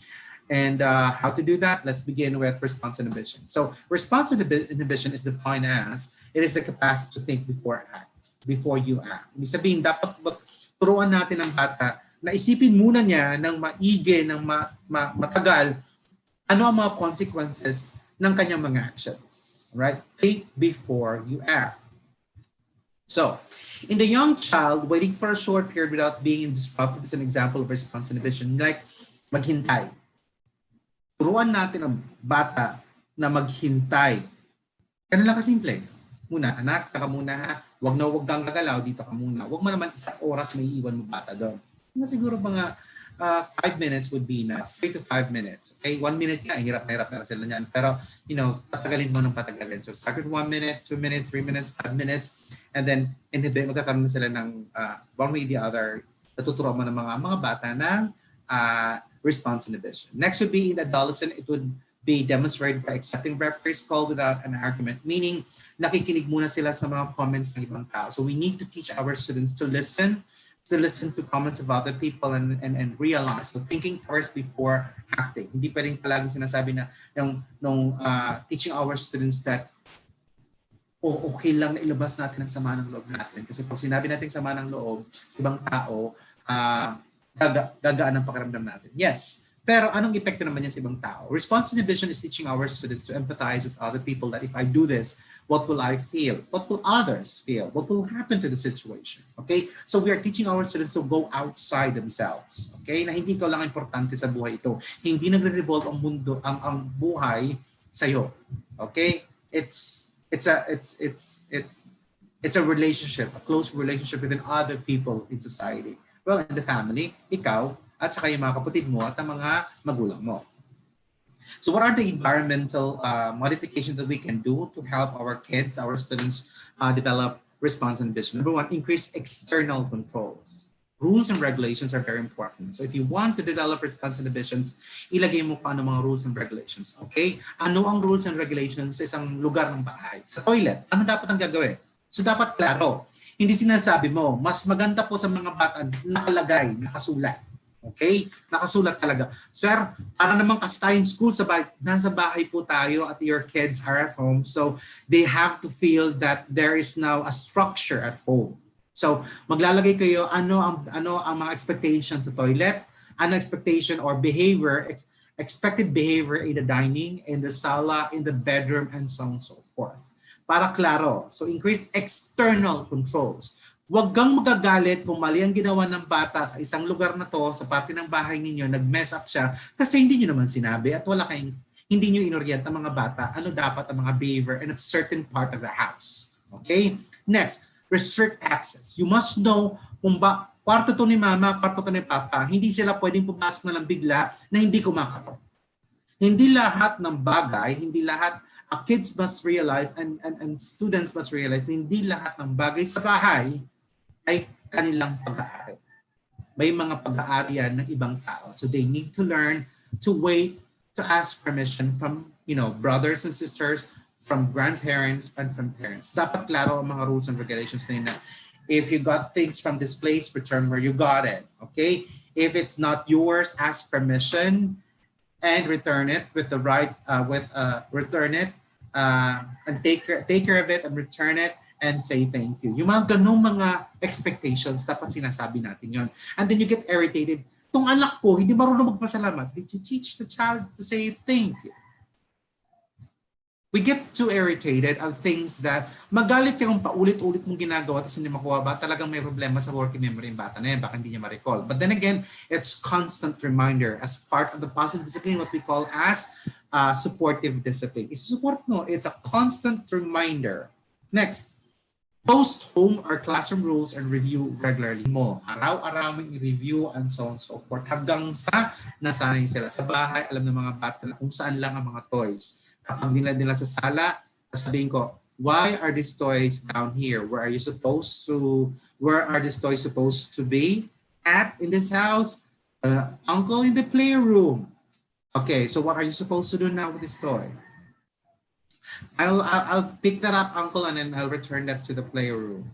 And how to do that? Let's begin with response inhibition. So response inhibition is defined as it is the capacity to think before you act. Ibig sabihin, dapat turuan natin ang bata na isipin muna niya ng maigi, ng matagal, ano ang mga consequences ng kanyang mga actions. Right? Think before you act. So, in the young child, waiting for a short period without being disruptive is an example of response inhibition. Like, maghintay. Turuan natin ang bata na maghintay. Ganun lang kasimple. Muna, anak, taka muna ha. Wag kang gagalaw, dito ka muna. Wag mo naman isang oras may iwan mo bata doon. Siguro mga 5 minutes would be enough. 3 to 5 minutes. Okay, 1 minute nga, hirap na sila niyan. Pero, patagalin mo ng patagalin. So start with 1 minute, 2 minutes, 3 minutes, 5 minutes, and then magkakaroon na sila ng one way or the other. Natuturuan mo ng mga bata ng response inhibition. Next would be in adolescent, it would be demonstrated by accepting referee's call without an argument, meaning nakikinig muna sila sa mga comments ng ibang tao. So we need to teach our students to listen to comments of other people and realize. So thinking first before acting. Hindi pwedeng palagi sinasabi na teaching our students that okay lang na ilabas natin ang sama ng loob natin. Kasi pag sinabi natin sama ng loob sa ibang tao, gagaan ang pakiramdam natin. Yes, pero anong epekto naman yan sa ibang tao? Response inhibition is teaching our students to empathize with other people that if I do this, what will I feel? What will others feel? What will happen to the situation? Okay? So we are teaching our students to go outside themselves. Okay? Na hindi ikaw lang importante sa buhay ito. Hindi nagre-revolve ang mundo, ang buhay sa iyo. Okay? It's a relationship, a close relationship with other people in society. Well, in the family, ikaw, at saka yung mga kapatid mo at ang mga magulang mo. So what are the environmental modifications that we can do to help our kids, our students develop response inhibition? Number one, increase external controls. Rules and regulations are very important. So if you want to develop response inhibitions, ilagay mo pa ano mga rules and regulations. Okay? Ano ang rules and regulations sa isang lugar ng bahay? Sa toilet, ano dapat ang gagawin? So dapat klaro. Hindi sinasabi mo, mas maganda po sa mga bata nakalagay, nakasulat. Okay? Nakasulat talaga. Sir, para naman kasi tayong school, nasa bahay po tayo at your kids are at home. So they have to feel that there is now a structure at home. So maglalagay kayo ano ang mga expectations sa toilet, ano expectation or behavior, expected behavior in the dining, in the sala, in the bedroom, and so on and so forth. Para klaro. So increase external controls. Huwag kang magagalit kung mali ang ginawa ng bata sa isang lugar na to, sa parte ng bahay ninyo, nag-mess up siya, kasi hindi nyo naman sinabi at wala kayong, hindi nyo inorient ang mga bata, ano dapat ang mga behavior in a certain part of the house. Okay? Next, restrict access. You must know kung kwarto to ni mama, kwarto to ni papa, hindi sila pwedeng pumasok na lang bigla na hindi kumakatok. Hindi lahat ng bagay, hindi lahat, kids must realize and students must realize na hindi lahat ng bagay sa bahay ay kanilang pag-aari. May mga pag-aari yan ng ibang tao. So they need to learn to wait, to ask permission from, brothers and sisters, from grandparents, and from parents. Dapat klaro ang mga rules and regulations na yun na if you got things from this place, return where you got it. Okay? If it's not yours, ask permission and return it with the right, return it and take care of it and return it and say thank you. Yung mga ganung mga expectations, dapat sinasabi natin yon. And then you get irritated. Itong anak ko, hindi marunong magpasalamat. Did you teach the child to say thank you? We get too irritated at things that magalit ka kung paulit-ulit mong ginagawa tapos hindi makuha ba, talagang may problema sa working memory ng bata na yan, baka hindi niya ma-recall. But then again, it's constant reminder as part of the positive discipline, what we call as supportive discipline. It's support, no, it's a constant reminder. Next, post home or classroom rules and review regularly mo. Araw-arawing i-review and so on and so forth. Hanggang sa nasanay sila sa bahay, alam ng mga bata na kung saan lang ang mga toys. Kapag nila sa sala, sabihin ko, why are these toys down here? Where are these toys supposed to be at in this house? Uncle in the playroom. Okay, so what are you supposed to do now with this toy? I'll pick that up, uncle, and then I'll return that to the playroom.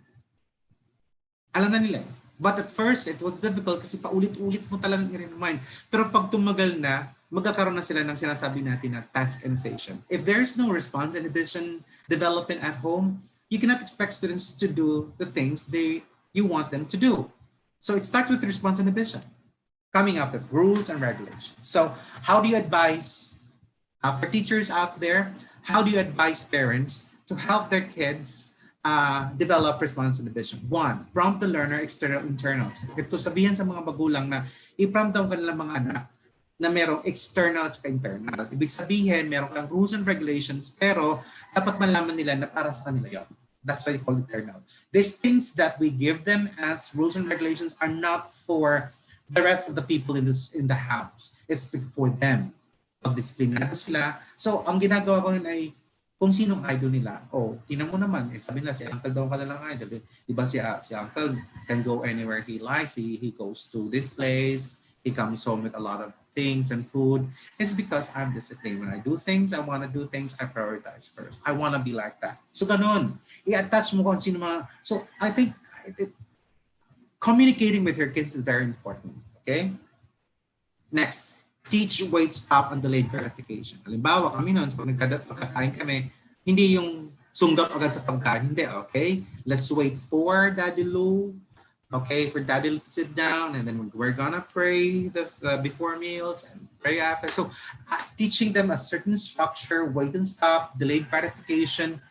Alam na nila. But at first, it was difficult kasi paulit-ulit mo talagang i-remind. Pero pag tumagal na, magkakaroon na sila ng sinasabi natin na task annexation. If there is no response inhibition development at home, you cannot expect students to do the things you want them to do. So it starts with response inhibition, coming up with rules and regulations. So how do you advise, for teachers out there, how do you advise parents to help their kids develop response inhibition? One, prompt the learner external internal. Ito sabihin sa mga magulang na i-prompt daw kanilang mga anak na merong external at internal. Ibig sabihin, meron kang rules and regulations, pero dapat malaman nila na para sa kanila yun. That's why they call it internal. These things that we give them as rules and regulations are not for the rest of the people in the house. It's for them. Pag-disiplinado sila. So, ang ginagawa ko nun ay kung sinong idol nila. Oh, tinan mo naman. Sabi nila, si Uncle daw ka na lang idol. Diba si Uncle can go anywhere he likes. He goes to this place. He comes home with a lot of things and food. It's because I'm disciplined. When I do things, I want to do things, I prioritize first. I want to be like that. So ganun. I-attach mo kung sino mga... So I think communicating with your kids is very important. Okay? Next, teach wait, stop, and delayed gratification. Halimbawa, kami noon, pag nagkakain kami, hindi yung sunggap agad sa pagkain. Hindi, okay? Let's wait for Daddy Lou. Okay, for Daddy to sit down, and then we're gonna pray before meals and pray after. So teaching them a certain structure, wait and stop, delayed gratification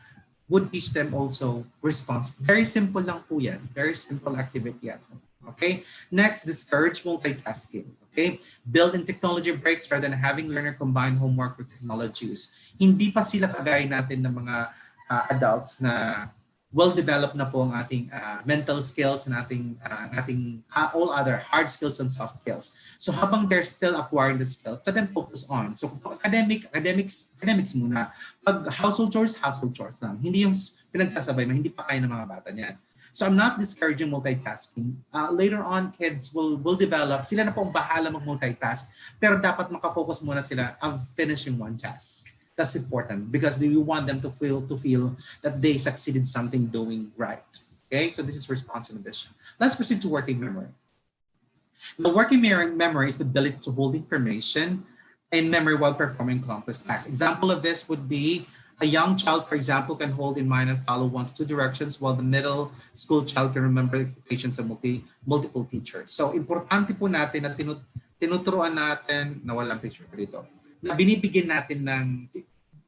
would teach them also response. Very simple lang po yan. Very simple activity at home. Okay, next, discourage multitasking. Okay, build in technology breaks rather than having learner combine homework with technology use. Hindi pa sila kagaya natin ng mga adults na well-developed na po ang ating mental skills and ating all other hard skills and soft skills. So habang they're still acquiring the skills, let them focus on. So academics muna. Pag household chores lang. Hindi yung pinagsasabay na hindi pa kaya ng mga bata niyan. So I'm not discouraging multitasking. Later on, kids will develop. Sila na po ang bahala mag-multitask. Pero dapat makafocus muna sila of finishing one task. That's important because you want them to feel that they succeeded something doing right. Okay, so this is response inhibition. Let's proceed to working memory. The working memory is the ability to hold information in memory while performing complex tasks. Example of this would be a young child, for example, can hold in mind and follow 1 to 2 directions, while the middle school child can remember expectations of multiple teachers. So importante po natin na tinuturuan natin, na walang picture dito, na binibigyan natin ng,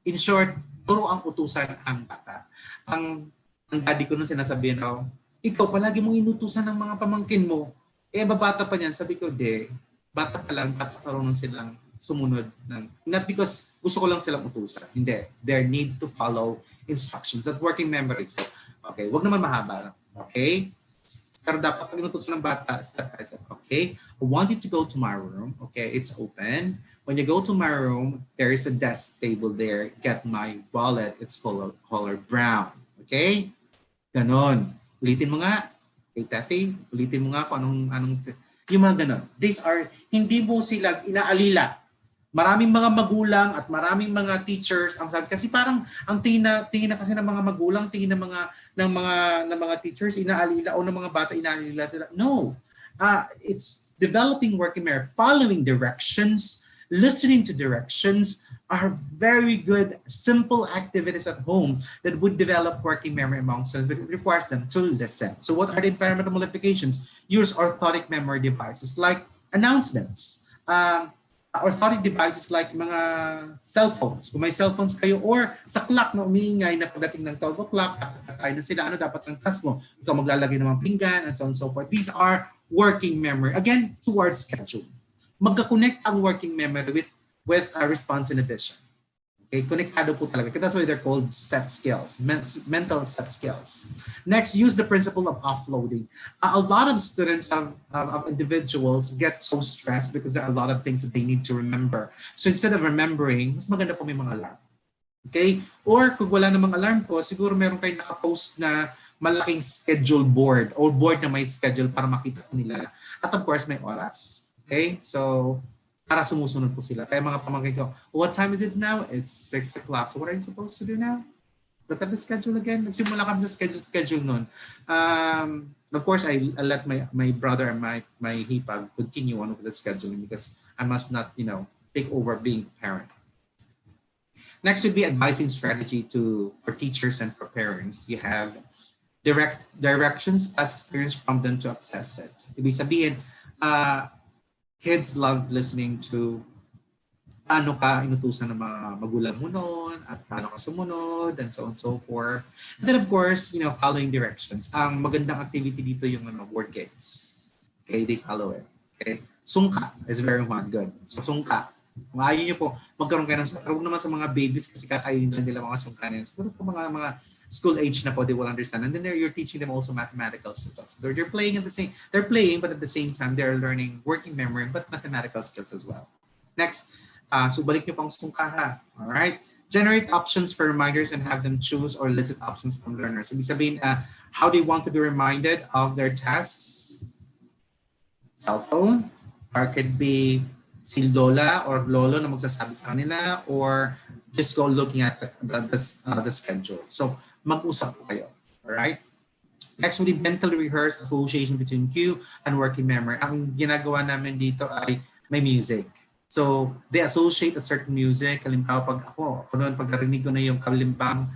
in short, Turo ang utusan ang bata. Ang daddy ko nung sinasabihan ako, ikaw palagi mong inutusan ng mga pamangkin mo. Eh, babata pa niyan. Sabi ko, de, bata pa lang, bata parunong silang sumunod. Not because gusto ko lang silang utusan. Hindi. They need to follow instructions. That working memory. So, okay, wag naman mahaba. Okay? Pero dapat pag inutusan ng bata, step by step. Okay? I want you to go to my room. Okay? It's open. When you go to my room, there is a desk table there. Get my wallet. It's color brown. Okay? Ganon. Ulitin mo nga. Hey, Tefi, ulitin mo nga kung anong yung mga ganon. These are, hindi mo sila inaalila. Maraming mga magulang at maraming mga teachers ang sabi kasi parang ang tingin na kasi ng mga magulang, tingin ng mga teachers inaalila o ng mga bata inaalila sila. No. It's developing working memory, following directions, listening to directions are very good, simple activities at home that would develop working memory among students, but it requires them to listen. So what are the environmental modifications? Use orthotic memory devices like announcements, orthotic devices like mga cellphones. Kung may cellphones kayo or sa clock na umiingay na pagdating ng 12 o'clock, kakain na sila, ano dapat ang task mo? Ikaw maglalagay ng mga pinggan and so on and so forth. These are working memory. Again, towards schedule. Magka-connect ang working memory with a response inhibition. Okay, konektado po talaga. That's why they're called set skills, mental set skills. Next, use the principle of offloading. A lot of students of individuals get so stressed because there are a lot of things that they need to remember. So instead of remembering, mas maganda po may mga alarm. Okay? Or kung wala namang alarm po, siguro meron kayong nakapost na malaking schedule board or board na may schedule para makita nila. At of course, may oras. Okay? So, para sumusunod po sila. Kaya mga pamangkin ko, what time is it now? It's 6 o'clock. So what are you supposed to do now? Look at the schedule again. Nagsimula kami sa schedule nun. Of course, I let my brother and my hipag continue on with the scheduling because I must not, take over being a parent. Next would be advising strategy for teachers and for parents. You have directions, past experience from them to access it. Ibig sabihin, kids love listening to paano ka inutusan ng mga magulang mo noon at paano ka sumunod and so on and so forth. And then of course, following directions. Ang magandang activity dito yung word games. Okay, they follow it. Okay, sungka is very one good. So sungka. Kung ayaw nyo po, magkaroon kayo ng sungka. Huwag naman sa mga babies kasi kakainin lang nila mga sungka na yan. Siguro po mga school age na po, they will understand. And then you're teaching them also mathematical skills. They're playing but at the same time, they're learning working memory, but mathematical skills as well. Next, so balik nyo pang sungka ha. All right. Generate options for reminders and have them choose or list options from learners. So, ibig sabihin, how they want to be reminded of their tasks. Cell phone, or it could be si Lola or Lolo na magsasabi sa kanila or just go looking at the schedule. So, mag-usap po kayo. Alright? Next would be mentally rehearse association between cue and working memory. Ang ginagawa namin dito ay may music. So, they associate a certain music. Halimbawa, pag pag narinig ko na yung kalimbang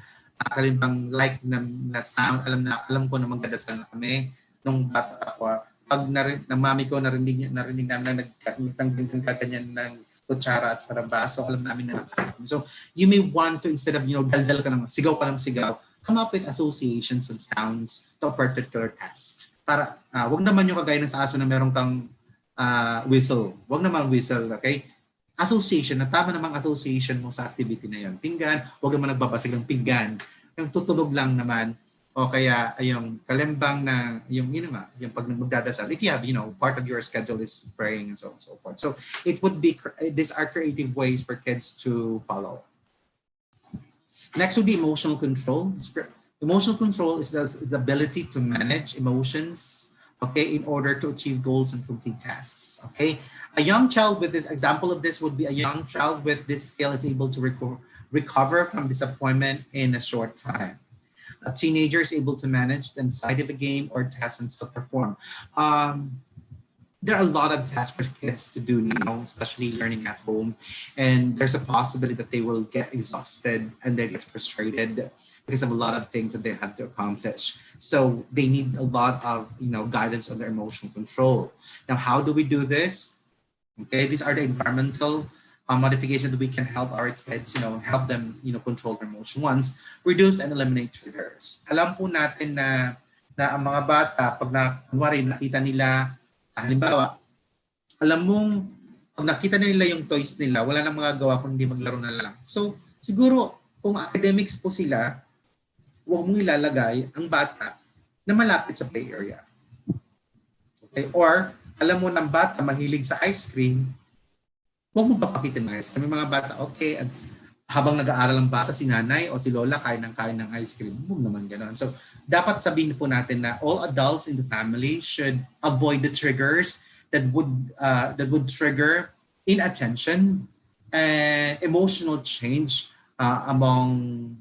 like na sound, alam ko na magdadasal na kami nung bata ako. Pag ng mami ko narinig namin na nagtanggang kaganyan ng kutsara at parabaso, alam namin na. So, you may want to, instead of, daldal ka ng sigaw, come up with associations of sounds to a particular task. Para, wag naman yung kagaya ng sa aso na meron kang whistle. Wag naman whistle, okay? Association, na tama namang association mo sa activity na yun. Pinggan, wag naman nagbabasig ng pinggan. Yung tutunog lang naman. O kaya yung kalembang na yung pag magdadasal, if you have part of your schedule is praying and so on and so forth. So it would be, these are creative ways for kids to follow. Next would be emotional control. Emotional control is the ability to manage emotions, okay, in order to achieve goals and complete tasks. Okay, a young child with this example of this would be a young child with this skill is able to recover from disappointment in a short time. A teenager is able to manage the anxiety of a game or task and still perform. There are a lot of tasks for kids to do now, especially learning at home. And there's a possibility that they will get exhausted and they get frustrated because of a lot of things that they have to accomplish. So they need a lot of guidance on their emotional control. Now, how do we do this? Okay, these are the environmental modification that we can help our kids, help them, control their emotion. Once, reduce and eliminate triggers. Alam po natin na ang mga bata, pag kunwari, nakita nila, halimbawa, alam mong, pag nakita nila yung toys nila, wala nang magagawa kundi maglaro na lang. So, siguro, kung academics po sila, huwag mong ilalagay ang bata na malapit sa play area. Okay? Or, alam mo ng bata mahilig sa ice cream, huwag mo papakitin ng ice cream. May mga bata, okay, habang nag-aaral ang bata, si nanay o si lola kain ng ice cream. Huwag naman gano'n. So, dapat sabihin po natin na all adults in the family should avoid the triggers that would trigger inattention and emotional change among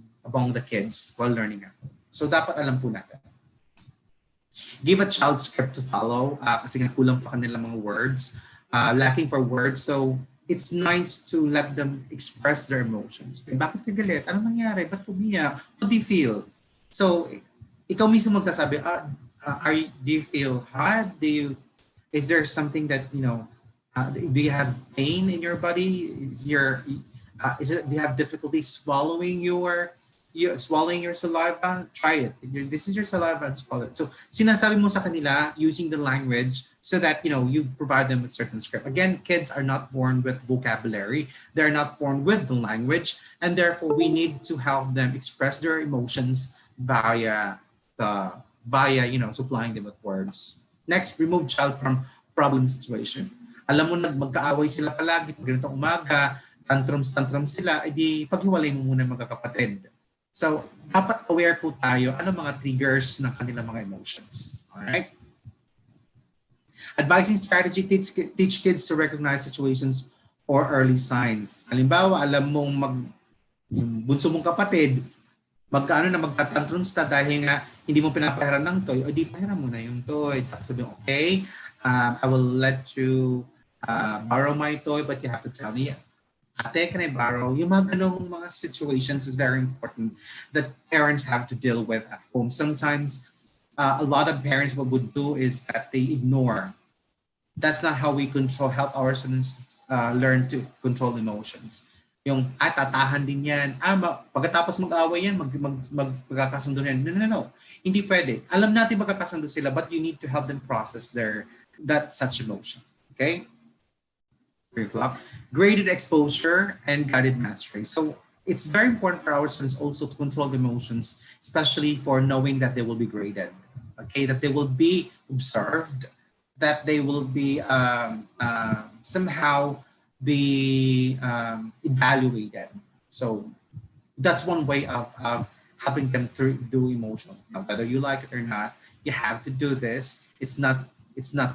the kids while learning at home. So, dapat alam po natin. Give a child script to follow kasi nga kulang pa kanilang mga words, lacking for words. So, it's nice to let them express their emotions. Okay, bakit ka galit? Ano nangyari? Ba't umiyak? What do you feel? So, ikaw mismo magsasabi, do you feel hot? Is there something that, do you have pain in your body? Do you have difficulty swallowing your saliva? Try it. This is your saliva and swallow it. So, sinasabi mo sa kanila using the language so that, you provide them with certain script. Again, kids are not born with vocabulary. They're not born with the language. And therefore, we need to help them express their emotions via supplying them with words. Next, remove child from problem situation. Alam mo, magkaaway sila palagi. Pag ganitong umaga, tantrums sila, edi paghiwalay mo muna magkakapatid. So, dapat aware po tayo ano mga triggers ng kanilang mga emotions. Alright? Advising strategy, teach kids to recognize situations or early signs. Halimbawa, alam mong yung bunso mong kapatid, magtatantrums na dahil nga hindi mo pinapahiram ng toy, o di pahiram mo na yung toy. Tapos sabi, okay, I will let you borrow my toy, but you have to tell me, ate, can I borrow? Yung mga ganong mga situations is very important that parents have to deal with at home. Sometimes, a lot of parents, what would do is that they ignore. That's not how we help our students learn to control emotions. Yung, tatahan din yan. Pagkatapos mag-away yan, magkakasundo yan. No. Hindi pwede. Alam natin magkakasundo sila, but you need to help them process that such emotion. Okay? 3 o'clock. Graded exposure and guided mastery. So it's very important for our students also to control the emotions, especially for knowing that they will be graded. Okay? That they will be observed, that they will be somehow be evaluated. So that's one way of helping them to do emotional. Now, whether you like it or not, you have to do this. It's not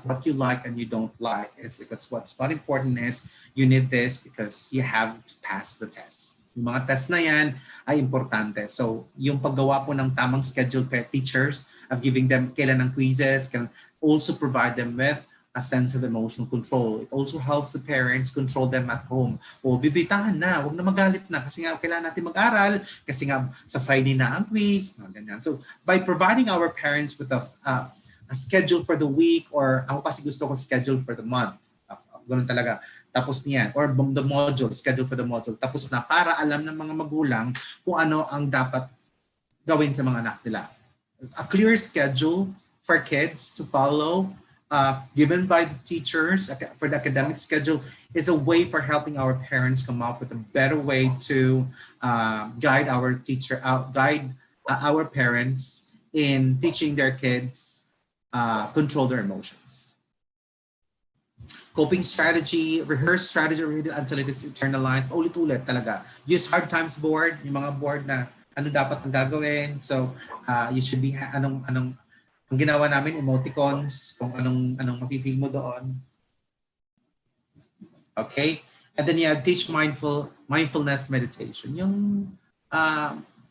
what you like and you don't like. It's because what's important is you need this because you have to pass the test. Yung mga test na yan ay importante. So yung paggawa po ng tamang schedule per teachers of giving them kailan ng quizzes can also provide them with a sense of emotional control. It also helps the parents control them at home. O bibitahan na, huwag na magalit na kasi nga kailangan natin mag-aral, kasi nga sa Friday na ang quiz, ganyan. So by providing our parents with a schedule for the week, or ako kasi gusto ko schedule for the month. Ganun talaga. Tapos niyan. Or the module, schedule for the module. Tapos na para alam ng mga magulang kung ano ang dapat gawin sa mga anak nila. A clear schedule for kids to follow given by the teachers for the academic schedule is a way for helping our parents come up with a better way to guide our parents in teaching their kids control their emotions. Coping strategy, rehearse strategy until it is internalized. Ulit-ulit talaga. Use hard times board, yung mga board na ano dapat ang gagawin. So you should be ang ginawa namin emoticons, kung anong mafe-feel mo doon. Okay? And then you have teach mindfulness meditation. Yung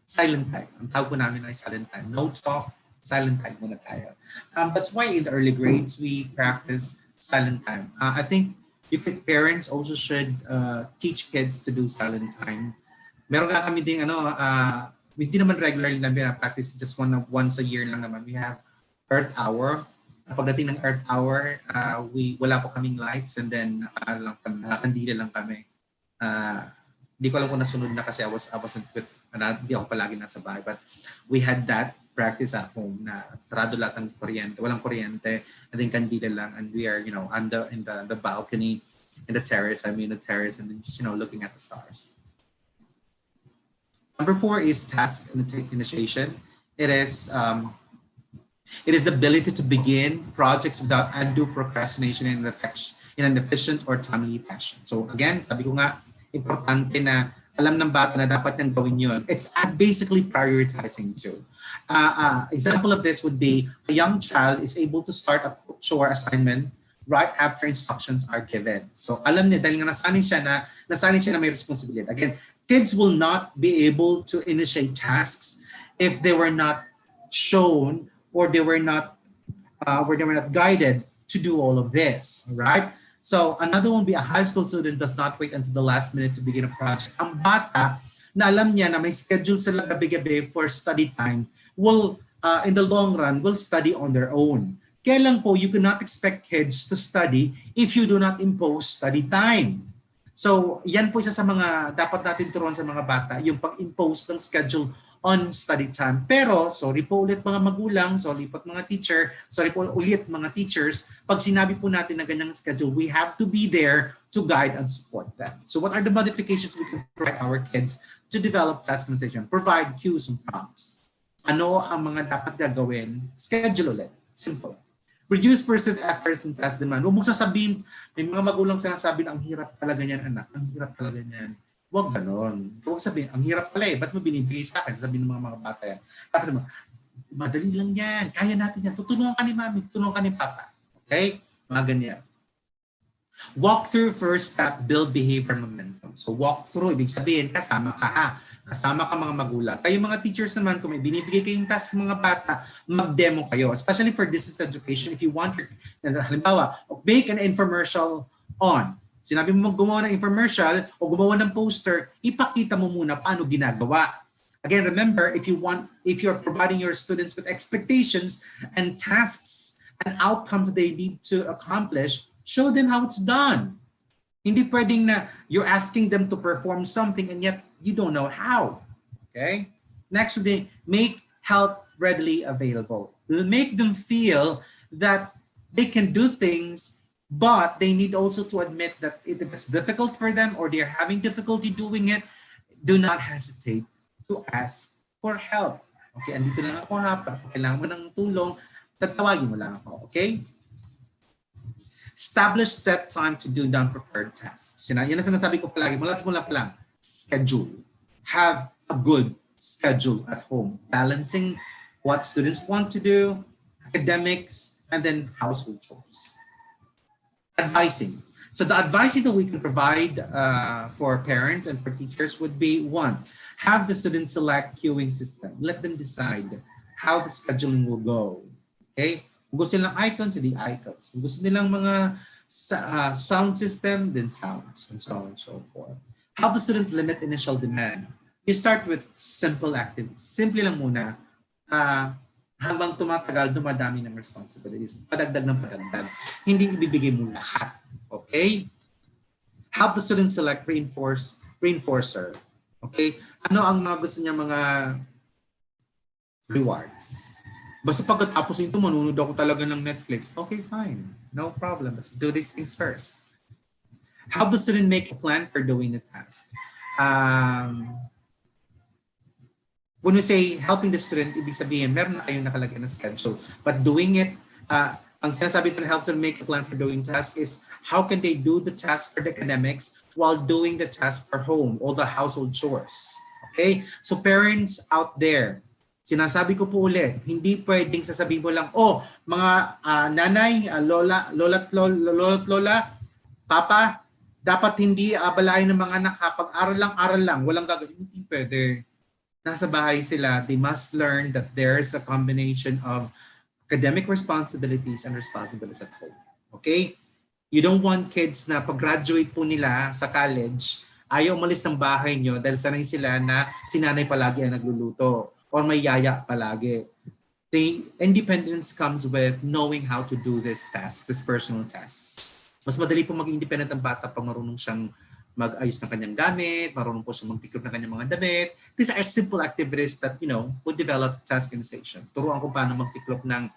silent time. Ang tawag po namin ay silent time. No talk, silent time muna tayo. That's why in the early grades, we practice silent time. I think parents also should teach kids to do silent time. Meron nga kami din, hindi naman regularly na practice, just once a year lang naman. We have Earth Hour. Pagdating ng Earth Hour, wala po kaming lights and then nakakandila lang kami. Uh, di ko alam kung nasunod na kasi I wasn't with, di ako palagi nasa bahay. But we had that practice at home na sarado lahat ng kuryente, walang kuryente, and then kandila lang, and we are, you know, in the balcony, in the terrace, the terrace, and then just, you know, looking at the stars. Number 4 is task initiation. It is the ability to begin projects without undue procrastination in an efficient or timely fashion. So again, sabi ko nga, importante na alam ng bata na dapat niyang gawin yun. It's basically prioritizing too. Example of this would be a young child is able to start a chore assignment right after instructions are given. So alam niya, dahil nga nasanay siya na may responsibility. Again, kids will not be able to initiate tasks if they were not shown or they were not guided to do all of this, right? So another one would be a high school student does not wait until the last minute to begin a project. Ang bata na alam niya na may schedule sila gabi-gabi for study time will, in the long run, will study on their own. Kaya lang po, you cannot expect kids to study if you do not impose study time. So yan po isa sa mga dapat natin turuan sa mga bata, yung pag-impose ng schedule on study time. Pero, sorry po ulit mga magulang, sorry po mga teacher, sorry po ulit mga teachers, pag sinabi po natin na ganyang schedule, we have to be there to guide and support them. So what are the modifications we can provide our kids to develop task organization? Provide cues and prompts. Ano ang mga dapat gagawin? Schedule ulit. Simple. Reduce perceived efforts and task demand. Huwag mong sasabihin, may mga magulang sinasabi na ang hirap talaga niyan, anak. Ang hirap talaga niyan. Huwag ganon. Huwag sabihin, ang hirap pala eh. Ba't mo binibigay sa akin? Sabihin ng mga bata yan. Dapat naman, madali lang yan. Kaya natin yan. Tutulungan ka ni mami. Tutulungan ka ni papa. Okay? Mga ganyan. Walk through first step, build behavior momentum. So walk through, ibig sabihin, kasama ka ha. Kasama ka mga magulang. Kayo mga teachers naman, kung may binibigay kayong task mga bata, mag-demo kayo. Especially for distance education, if you want your, halimbawa, make an infomercial on. Sinabi mo gumawa ng infomercial o gumawa ng poster, ipakita mo muna paano ginagawa. Again, remember, if you're providing your students with expectations and tasks and outcomes they need to accomplish, show them how it's done. Hindi pwedeng na you're asking them to perform something and yet you don't know how. Okay? Next would be make help readily available. Make them feel that they can do things, but they need also to admit that if it's difficult for them or they're having difficulty doing it, do not hesitate to ask for help. Okay, andito lang ako ha, para kailangan mo ng tulong, tatawagin mo lang ako, okay? Establish set time to do non-preferred tasks. Yan ang sinasabi ko palagi, mula pa lang, schedule. Have a good schedule at home, balancing what students want to do, academics, and then household chores. Advising. So the advising that we can provide for parents and for teachers would be, 1, have the students select queuing system. Let them decide how the scheduling will go. Okay? Kung gusto nilang icons, hindi icons. Kung gusto nilang mga sound system, then sounds, and so on and so forth. How the student limit initial demand. You start with simple activities. Simple lang muna. Habang tumatagal, dumadami ng responsibilities. Padagdag ng padagdag. Hindi ibibigay mo lahat. Okay? Help the student select reinforcer. Okay? Ano ang mga gusto niya mga rewards? Basta pagkatapos ito, manunod ako talaga ng Netflix. Okay, fine. No problem. Let's do these things first. Help the student make a plan for doing the task. When we say helping the student, ibig sabihin, meron na kayong nakalagay na schedule. But doing it, ang sinasabi ito na help them make a plan for doing task is how can they do the task for the academics while doing the task for home, all the household chores. Okay? So parents out there, sinasabi ko po ulit, hindi pwedeng sasabihin mo lang, oh, mga nanay, lola, papa, dapat hindi abalain ng mga anak kapag aral lang, walang gagawin. Hindi pwede. Nasa bahay sila, they must learn that there's a combination of academic responsibilities and responsibilities at home. Okay? You don't want kids na pag-graduate po nila sa college, ayaw umalis ng bahay nyo dahil sanay sila na sinanay palagi ang nagluluto or may yaya palagi. The independence comes with knowing how to do this task, this personal task. Mas madali po maging independent ang bata pag marunong siyang mag-ayos ng kanyang gamit, marunong po siya magtiklop ng kanyang mga damit. These are simple activities that, would develop task organization. Turuan ko paano magtiklop ng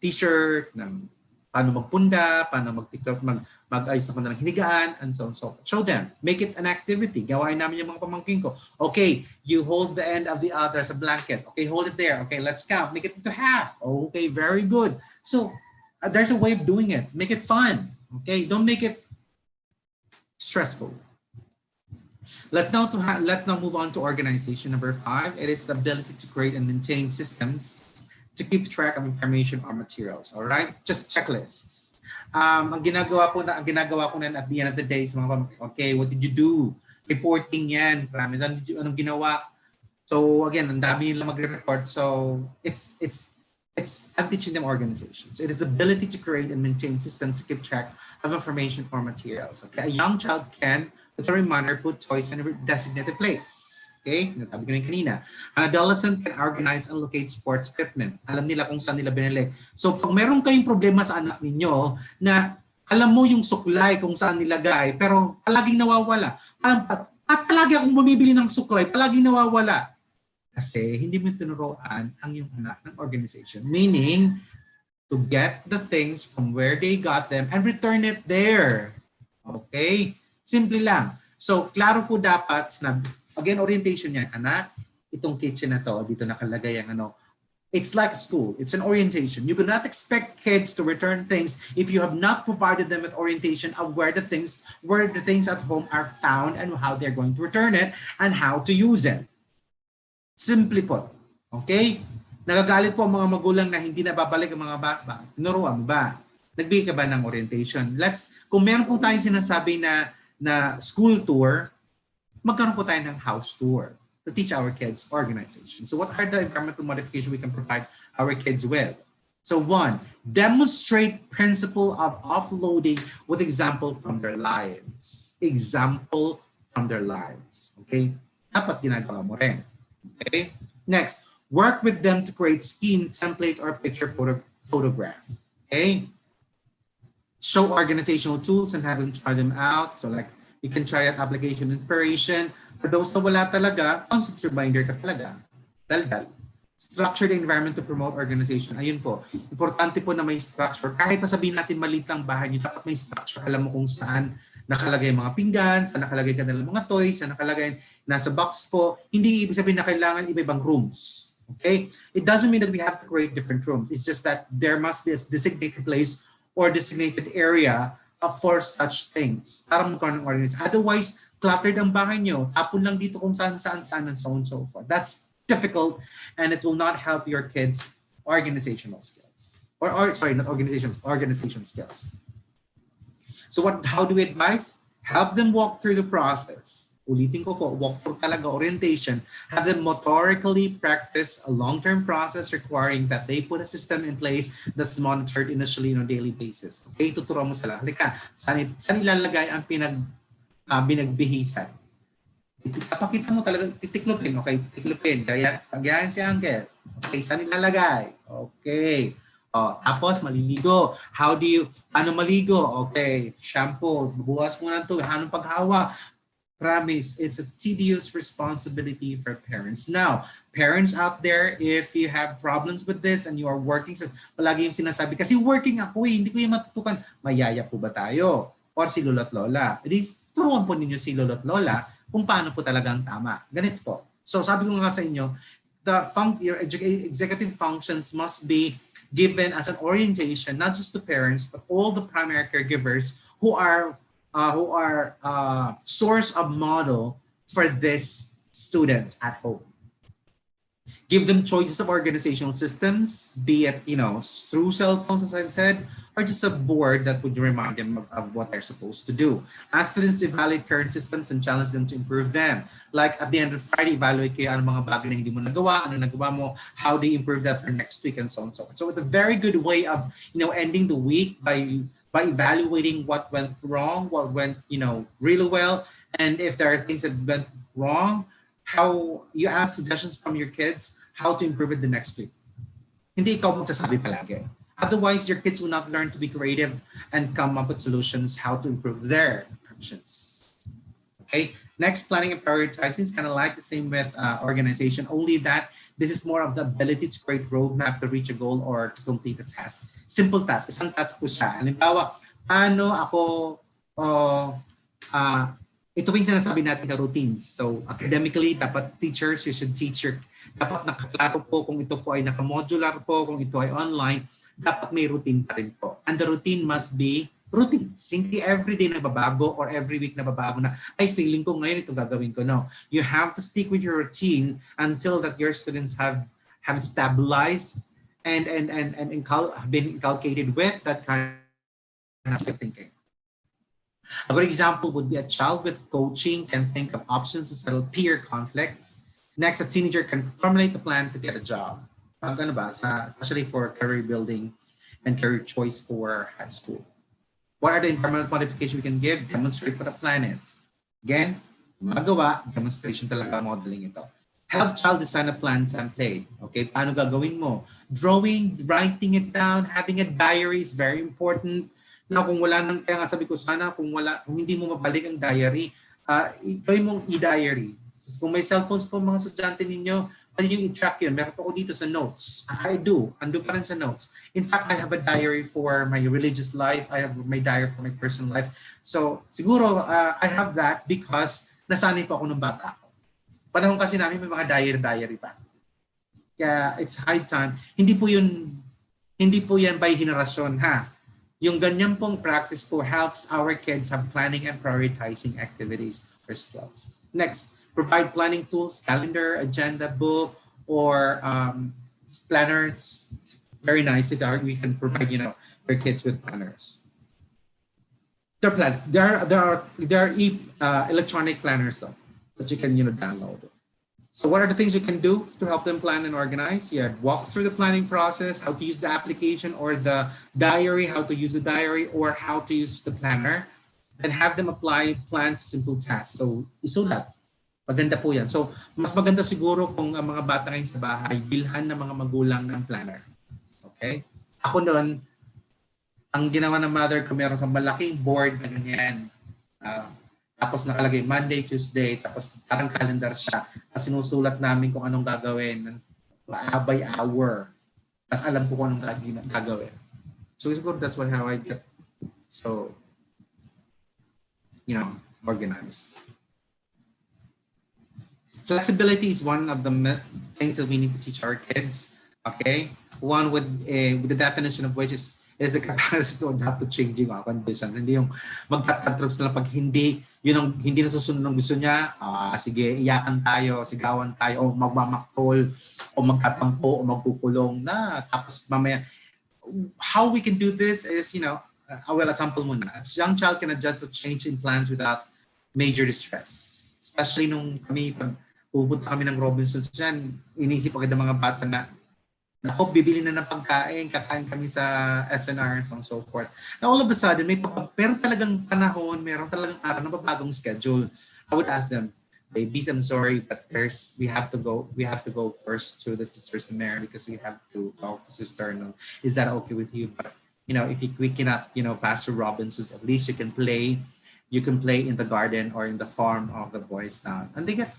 t-shirt, ng paano magpunda, paano magtiklop, mag-ayos ng kanilang hinigaan, and so on. So show them. Make it an activity. Gawain namin yung mga pamangkin ko. Okay, you hold the end of the other as a blanket. Okay, hold it there. Okay, let's count. Make it into half. Okay, very good. So there's a way of doing it. Make it fun. Okay, don't make it stressful. Let's now move on to organization number 5. It is the ability to create and maintain systems to keep track of information or materials. All right, just checklists. Ang ginagawa ko na at the end of the day is okay, what did you do? Reporting yan. Anong ginawa? So again, ang dami nila magre-report. So I'm teaching them organization. So it is the ability to create and maintain systems to keep track of information or materials. Okay, a young child can, with a reminder, put toys in a designated place. Okay, nasabi ko na kanina. An adolescent can organize and locate sports equipment. Alam nila kung saan nila binili. So pag meron kayong problema sa anak ninyo na alam mo yung suklay kung saan nilagay, pero palaging nawawala. Palagi akong bumibili ng suklay, palaging nawawala. Kasi hindi mo tinuruan ang iyong anak ng organization. Meaning, to get the things from where they got them and return it there. Okay? Simple lang. So, klaro po dapat, again, orientation yan. Anak, itong kitchen na to, dito nakalagay ang it's like school. It's an orientation. You cannot expect kids to return things if you have not provided them with orientation of where the things at home are found and how they're going to return it and how to use it. Simply po. Okay? Nagagalit po ang mga magulang na hindi nababalik ang mga bata. Tinuruan mo ba? Nagbigay ka ba ng orientation? Kung meron po tayong sinasabi na school tour, magkaroon po tayo ng house tour to teach our kids organization. So what are the environmental modifications we can provide our kids with? So 1, demonstrate principle of offloading with example from their lives. Example from their lives. Okay? Dapat ginagawa mo rin. Okay. Next, work with them to create scheme, template, or picture photograph. Okay. Show organizational tools and have them try them out. So like you can try out application inspiration. For those na wala talaga, concept reminder ka talaga. Daldal. Structure the environment to promote organization. Ayun po. Importante po na may structure. Kahit pa sabihin natin maliit lang bahay niyo, dapat may structure. Alam mo kung saan nakalagay mga pinggan, saan nakalagay kanilang mga toys, saan nakalagay nasa box po. Hindi ibig sabihin na kailangan iba-ibang rooms. Okay? It doesn't mean that we have to create different rooms. It's just that there must be a designated place or designated area for such things para magkaroon ng organization. Otherwise, cluttered ang bahay nyo. Tapon lang dito kung saan, and so on and so forth. That's difficult and it will not help your kids' organizational skills. Not organization skills. So how do we advise? Help them walk through the process. Ulitin ko po, walk through talaga orientation. Have them motorically practice a long-term process requiring that they put a system in place that's monitored initially on a daily basis. Okay, tuturuan mo sila. Halika, saan ilalagay ang binagbihisan? Papakita mo talaga, titiklopin. Okay, tiklopin. Kaya si Angel. Okay, saan ilalagay? Okay. Tapos maliligo. Ano maligo? Okay, shampoo. Buwas mo ng tubig. Anong paghawa? Promise, it's a tedious responsibility for parents. Now, parents out there, if you have problems with this and you are working, palagi yung sinasabi, kasi working ako hindi ko yung matutukan. Mayaya po ba tayo? Or si lolo't lola? Turuan po ninyo si lolo't lola kung paano po talagang tama. Ganito po. So sabi ko nga sa inyo, your executive functions must be given as an orientation, not just to parents, but all the primary caregivers who are source of model for this student at home. Give them choices of organizational systems, be it through cell phones, as I've said, or just a board that would remind them of what they're supposed to do. Ask students to evaluate current systems and challenge them to improve them. Like at the end of Friday, evaluate kayo ano mga bagay na hindi mo nagawa, ano nagawa mo, how they improve that for next week, and so on and so forth. So it's a very good way of ending the week by evaluating what went wrong, what went really well, and if there are things that went wrong, how you ask suggestions from your kids how to improve it the next week. Hindi ikaw magsasabi palagi. Otherwise, your kids will not learn to be creative and come up with solutions how to improve their actions. Okay. Next, planning and prioritizing is kind of like the same with organization, only that this is more of the ability to create roadmap to reach a goal or to complete a task. Simple task. Isang task po siya. Halimbawa, paano ako, uh, uh, ito yung sinasabi natin na routines. So, academically, dapat teachers, you should teach your, dapat nakaklaro po kung ito po ay nakamodular po, kung ito ay online, dapat may routine pa rin po. And the routine must be routines. Hindi everyday nagbabago or every week nagbabago na, ay feeling ko ngayon ito gagawin ko. No. You have to stick with your routine until that your students have stabilized and been inculcated with that kind of thinking. A good example would be a child with coaching can think of options to settle peer conflict. Next, a teenager can formulate a plan to get a job. Ano ba? Especially for career building and career choice for high school. What are the environmental modifications we can give? Demonstrate what a plan is. Again, magawa, demonstration talaga modeling ito. Help child design a plan template. Okay, paano gagawin mo? Drawing, writing it down, having a diary is very important. Now, kung wala nang, kaya nga sabi ko sana, kung hindi mo mabalik ang diary, gawin mong e-diary. Kung may cellphones po mga estudyante ninyo, pwede nyo i-track yun. Meron po ako dito sa notes. I do. Ando pa rin sa notes. In fact, I have a diary for my religious life. I have my diary for my personal life. So, siguro, I have that because nasanay po ako nung bata ako. Panahon kasi namin may mga diary pa. Kaya it's high time. Hindi po yan by henerasyon, ha? Yung ganyan pong practice po helps our kids have planning and prioritizing activities or skills. Next, provide planning tools, calendar, agenda, book, or planners. Very nice if we can provide, your kids with planners. There are electronic planners though, that you can download. So what are the things you can do to help them plan and organize? Yeah, walk through the planning process, how to use the application or the diary, how to use the diary or how to use the planner, and have them apply plan to simple tasks. So isulat. Maganda po yan. So mas maganda siguro kung ang mga bata ngayon sa bahay, bilhan ng mga magulang ng planner. Okay? Ako noon, ang ginawa ng mother ko, meron kang malaking board na ganyan. Tapos nakalagay Monday, Tuesday, tapos parang calendar siya. Tapos sinusulat namin kung anong gagawin by hour. Tapos alam ko kung anong gagawin. So siguro that's how I get so, organized. Flexibility is one of the things that we need to teach our kids. Okay? One with the definition of which is the capacity to adapt to changing conditions. Hindi yung magtatantrums na pag hindi nasusunod ng gusto niya, sige, iyakan tayo, sigawan tayo, o magmamakol, o magtatampo, o magkukulong na. Tapos mamaya, how we can do this is, example muna. A young child can adjust to change in plans without major distress. Especially nung pag pupunta kami ng Robinsons dyan, inisip agad ng mga bata na ako, bibili na ng pagkain, kakain kami sa SNR, and so forth. Now, all of a sudden, meron talagang panahon, meron talagang araw na bagong schedule. I would ask them, babies, I'm sorry, but we have to go first to the Sisters of Mary because we have to talk to Sister. No, is that okay with you? But, if we cannot, pass through Robinsons, at least you can play in the garden or in the farm of the boys town. And they get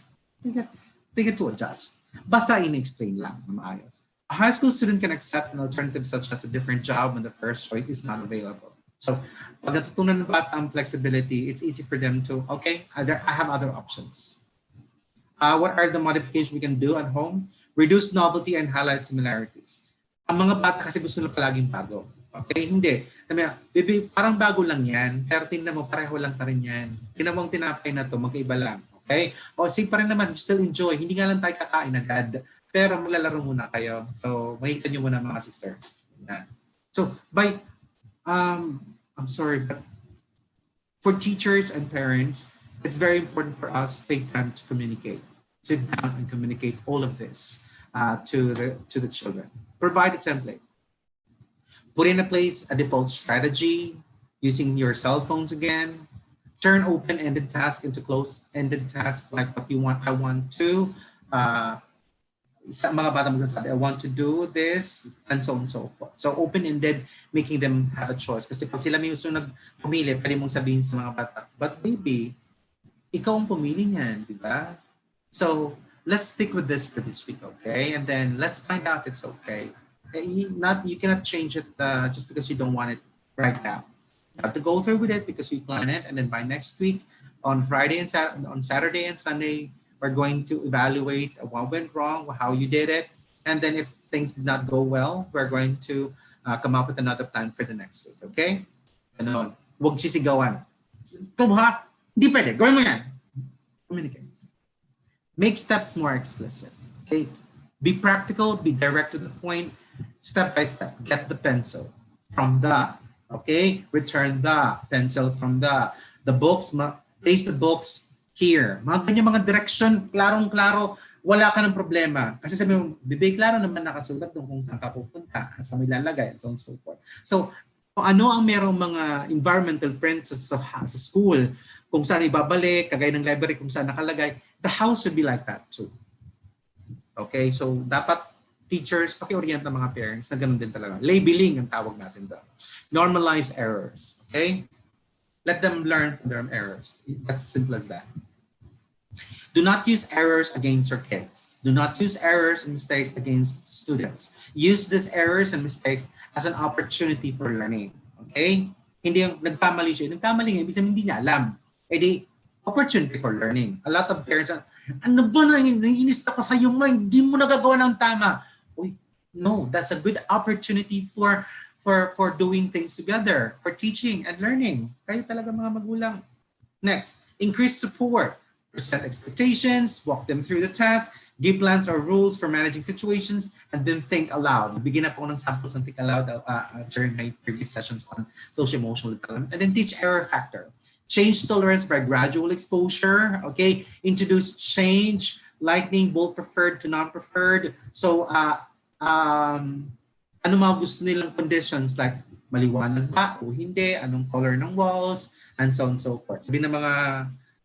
to adjust. Basta in-explain lang, maayos. A high school student can accept an alternative such as a different job when the first choice is not available. So, pag natutunan ng bata ang flexibility, it's easy for them to, okay, I have other options. What are the modifications we can do at home? Reduce novelty and highlight similarities. Ang mga bata kasi gusto nila palaging bago. Okay, hindi. Baby, parang bago lang yan, pero tingnan mo, pareho lang pa rin yan. Tinamong tinapay na to, magkaiba lang. Okay? O, same pa rin naman, still enjoy. Hindi nga lang tayo kakain agad. Pero maglalaro muna kayo. So, makikita nyo muna mga sisters. Yeah. So, I'm sorry, but for teachers and parents, it's very important for us to take time to communicate. Sit down and communicate all of this to the children. Provide a template. Put in place a default strategy using your cell phones again. Turn open-ended tasks into closed-ended tasks like what you want. I want to mga bata magsasabi, I want to do this, and so on and so forth. So open-ended, making them have a choice. Kasi pag sila may gusto nagpumili, pwede mong sabihin sa mga bata, but baby, Ikaw ang pumili niyan, di ba? So, let's stick with this for this week, okay? And then let's find out it's okay. You cannot change it just because you don't want it right now. You have to go through with it because we plan it, and then by next week, on Friday and on Saturday and Sunday, we're going to evaluate what went wrong, how you did it, and then if things did not go well, we're going to come up with another plan for the next week. Okay? Ganon. Huwag sisigawan. Ito ha? Hindi pwede. Gawin mo yan. Communicate. Make steps more explicit. Okay? Be practical, be direct to the point, step by step. Get the pencil from the, okay? Return the pencil from the books, place the books here. Mga ganyan mga direction, klarong-klaro, wala ka ng problema. Kasi sabi mo, bibig, klaro naman nakasulat doon kung saan ka pupunta, saan mo ilalagay, and so on and so forth. So, kung ano ang merong mga environmental prints sa school, kung saan ibabalik, kagaya ng library, kung saan nakalagay, the house should be like that too. Okay? So, dapat teachers, paki-orient ng mga parents na ganun din talaga. Labeling ang tawag natin doon. Normalize errors. Okay? Let them learn from their errors. That's simple as that. Do not use errors against your kids. Do not use errors and mistakes against students. Use these errors and mistakes as an opportunity for learning. Okay? Hindi yung nagkamali siya. Nagkamali nga, ibig sabihin hindi niya alam. E di, opportunity for learning. A lot of parents are, ano ba na, naiinis ako sa iyo, hindi mo nagagawa ng tama. Uy, no, that's a good opportunity for doing things together, for teaching and learning. Kayo talaga mga magulang. Next, increase support. Set expectations, walk them through the task, give plans or rules for managing situations, and then think aloud. Bigyan na po ng samples ng think aloud during my previous sessions on social emotional development. And then teach error factor. Change tolerance by gradual exposure. Okay, introduce change, lightning bolt preferred to non-preferred. So, ano mga gusto nilang conditions like maliwanag ba o hindi, anong color ng walls, and so on and so forth. Sabi ng mga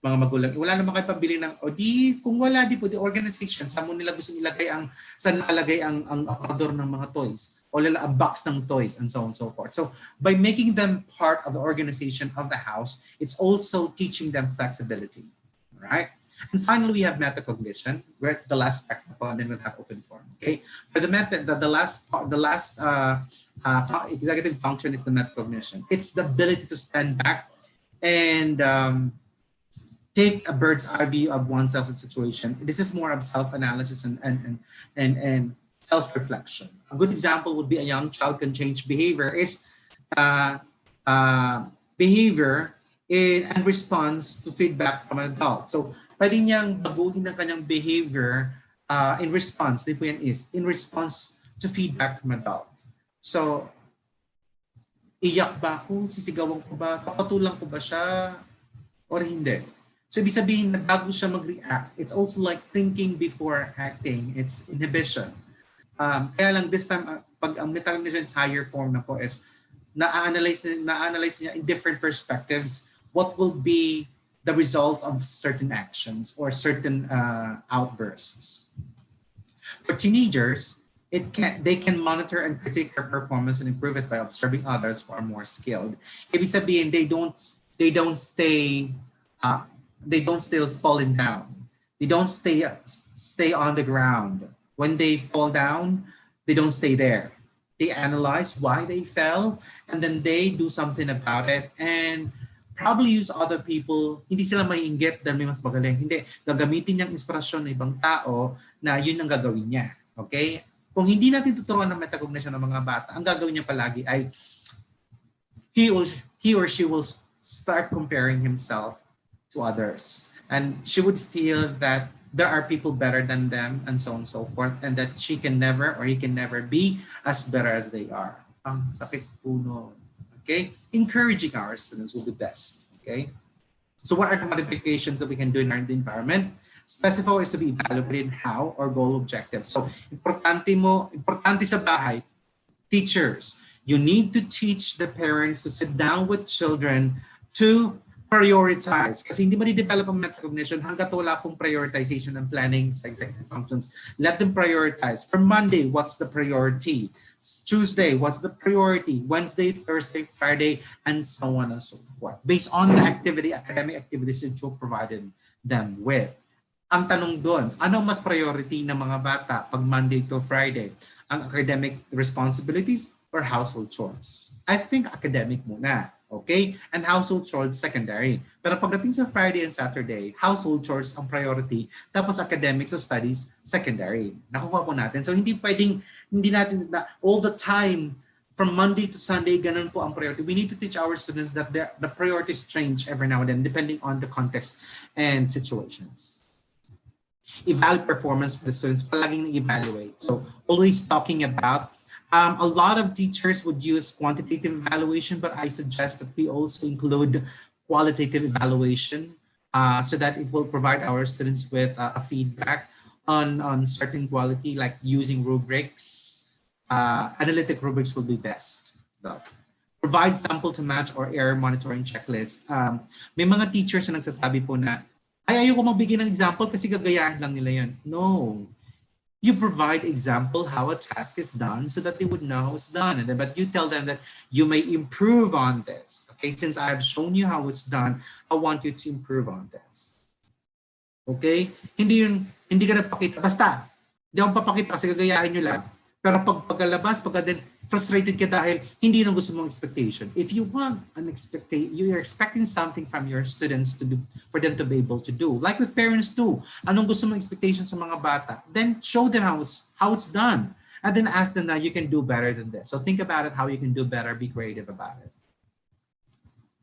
magulang, wala naman kayo pabili ng, o di, kung wala, di po, the organization, saan mo nila gusto ilagay saan nalagay ang aparador ng mga toys, o lala ang box ng toys, and so on and so forth. So, by making them part of the organization of the house, it's also teaching them flexibility, right? And finally, we have metacognition, where the last part, and then we'll have open forum, okay? For the method, the last executive function is the metacognition. It's the ability to stand back and take a bird's eye view of oneself in situation. This is more of self-analysis and self-reflection. A good example would be a young child can change behavior is behavior and response to feedback from an adult. So, pwede niyang baguhin ng kanyang behavior in response. Di po yan is, in response to feedback from an adult. So, iyak ba ako? Sisigawan ko ba? Papatulang ko ba siya? Or hindi? So, ibig sabihin na bago siya mag-react, it's also like thinking before acting. It's inhibition. Kaya lang this time, pag ang metacognition is higher form na po is na-analyze niya in different perspectives what will be the results of certain actions or certain outbursts. For teenagers, they can monitor and critique their performance and improve it by observing others who are more skilled. Ibig sabihin, they don't still falling down. They don't stay on the ground. When they fall down, they don't stay there. They analyze why they fell, and then they do something about it, and probably use other people. Hindi sila maiinggit dahil may mas magaling. Hindi. Gagamitin niyang inspirasyon ng ibang tao na yun ang gagawin niya. Okay? Kung hindi natin tuturuan ng metacognition ng mga bata, ang gagawin niya palagi ay he or she will start comparing himself to others. And she would feel that there are people better than them and so on and so forth, and that she can never or he can never be as better as they are. Ang sakit po nun. Okay? Encouraging our students will be best. Okay? So what are the modifications that we can do in our environment? Specify ways to be evaluated how or goal objectives. So, importante sa bahay, teachers, you need to teach the parents to sit down with children to prioritize. Kasi hindi mo develop ang metacognition hanggat wala pong prioritization and planning sa executive functions. Let them prioritize. For Monday, what's the priority? Tuesday, what's the priority? Wednesday, Thursday, Friday, and so on and so forth. Based on the activity, academic activities that you provided them with. Ang tanong doon, ano mas priority ng mga bata pag Monday to Friday? Ang academic responsibilities or household chores? I think academic muna. Okay? And household chores secondary. Pero pagdating sa Friday and Saturday, household chores ang priority, tapos academics or studies secondary. Nakuha po natin. So hindi pwedeng, hindi natin all the time from Monday to Sunday, ganun po ang priority. We need to teach our students that the priorities change every now and then depending on the context and situations. Evaluate performance for the students, palaging evaluate. So always talking about a lot of teachers would use quantitative evaluation, but I suggest that we also include qualitative evaluation so that it will provide our students with a feedback on certain quality, like using rubrics. Analytic rubrics will be best, though. Provide sample to match or error monitoring checklist. May mga teachers na nagsasabi po na, ay, ayoko magbigay ng example kasi gagayahin lang nila yun. No. You provide example how a task is done so that they would know how it's done. But you tell them that you may improve on this. Okay, since I've shown you how it's done, I want you to improve on this. Okay? Hindi ka nagpakita. Basta, hindi akong papakita kasi gagayahin nyo lang. Pero pagkalabas, frustrated ka dahil hindi na gusto mong expectation. If you want an expectation, you're expecting something from your students to do, for them to be able to do. Like with parents too. Anong gusto mong expectation sa mga bata? Then show them how it's done. And then ask them that you can do better than this. So think about it, how you can do better, be creative about it.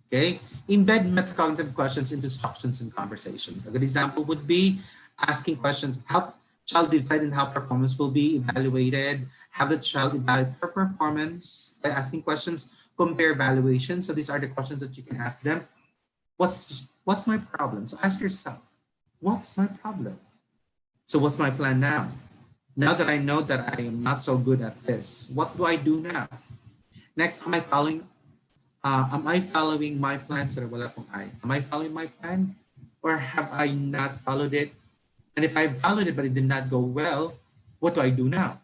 Okay? Embed metacognitive questions into instructions and conversations. A good example would be asking questions, help child decide how performance will be evaluated, have the child evaluate her performance by asking questions, compare evaluation. So these are the questions that you can ask them. What's my problem? So ask yourself, what's my problem? So what's my plan now? Now that I know that I am not so good at this, what do I do now? Next, am I following my plan? Sorry, wala pong I. Am I following my plan? Or have I not followed it? And if I followed it but it did not go well, what do I do now?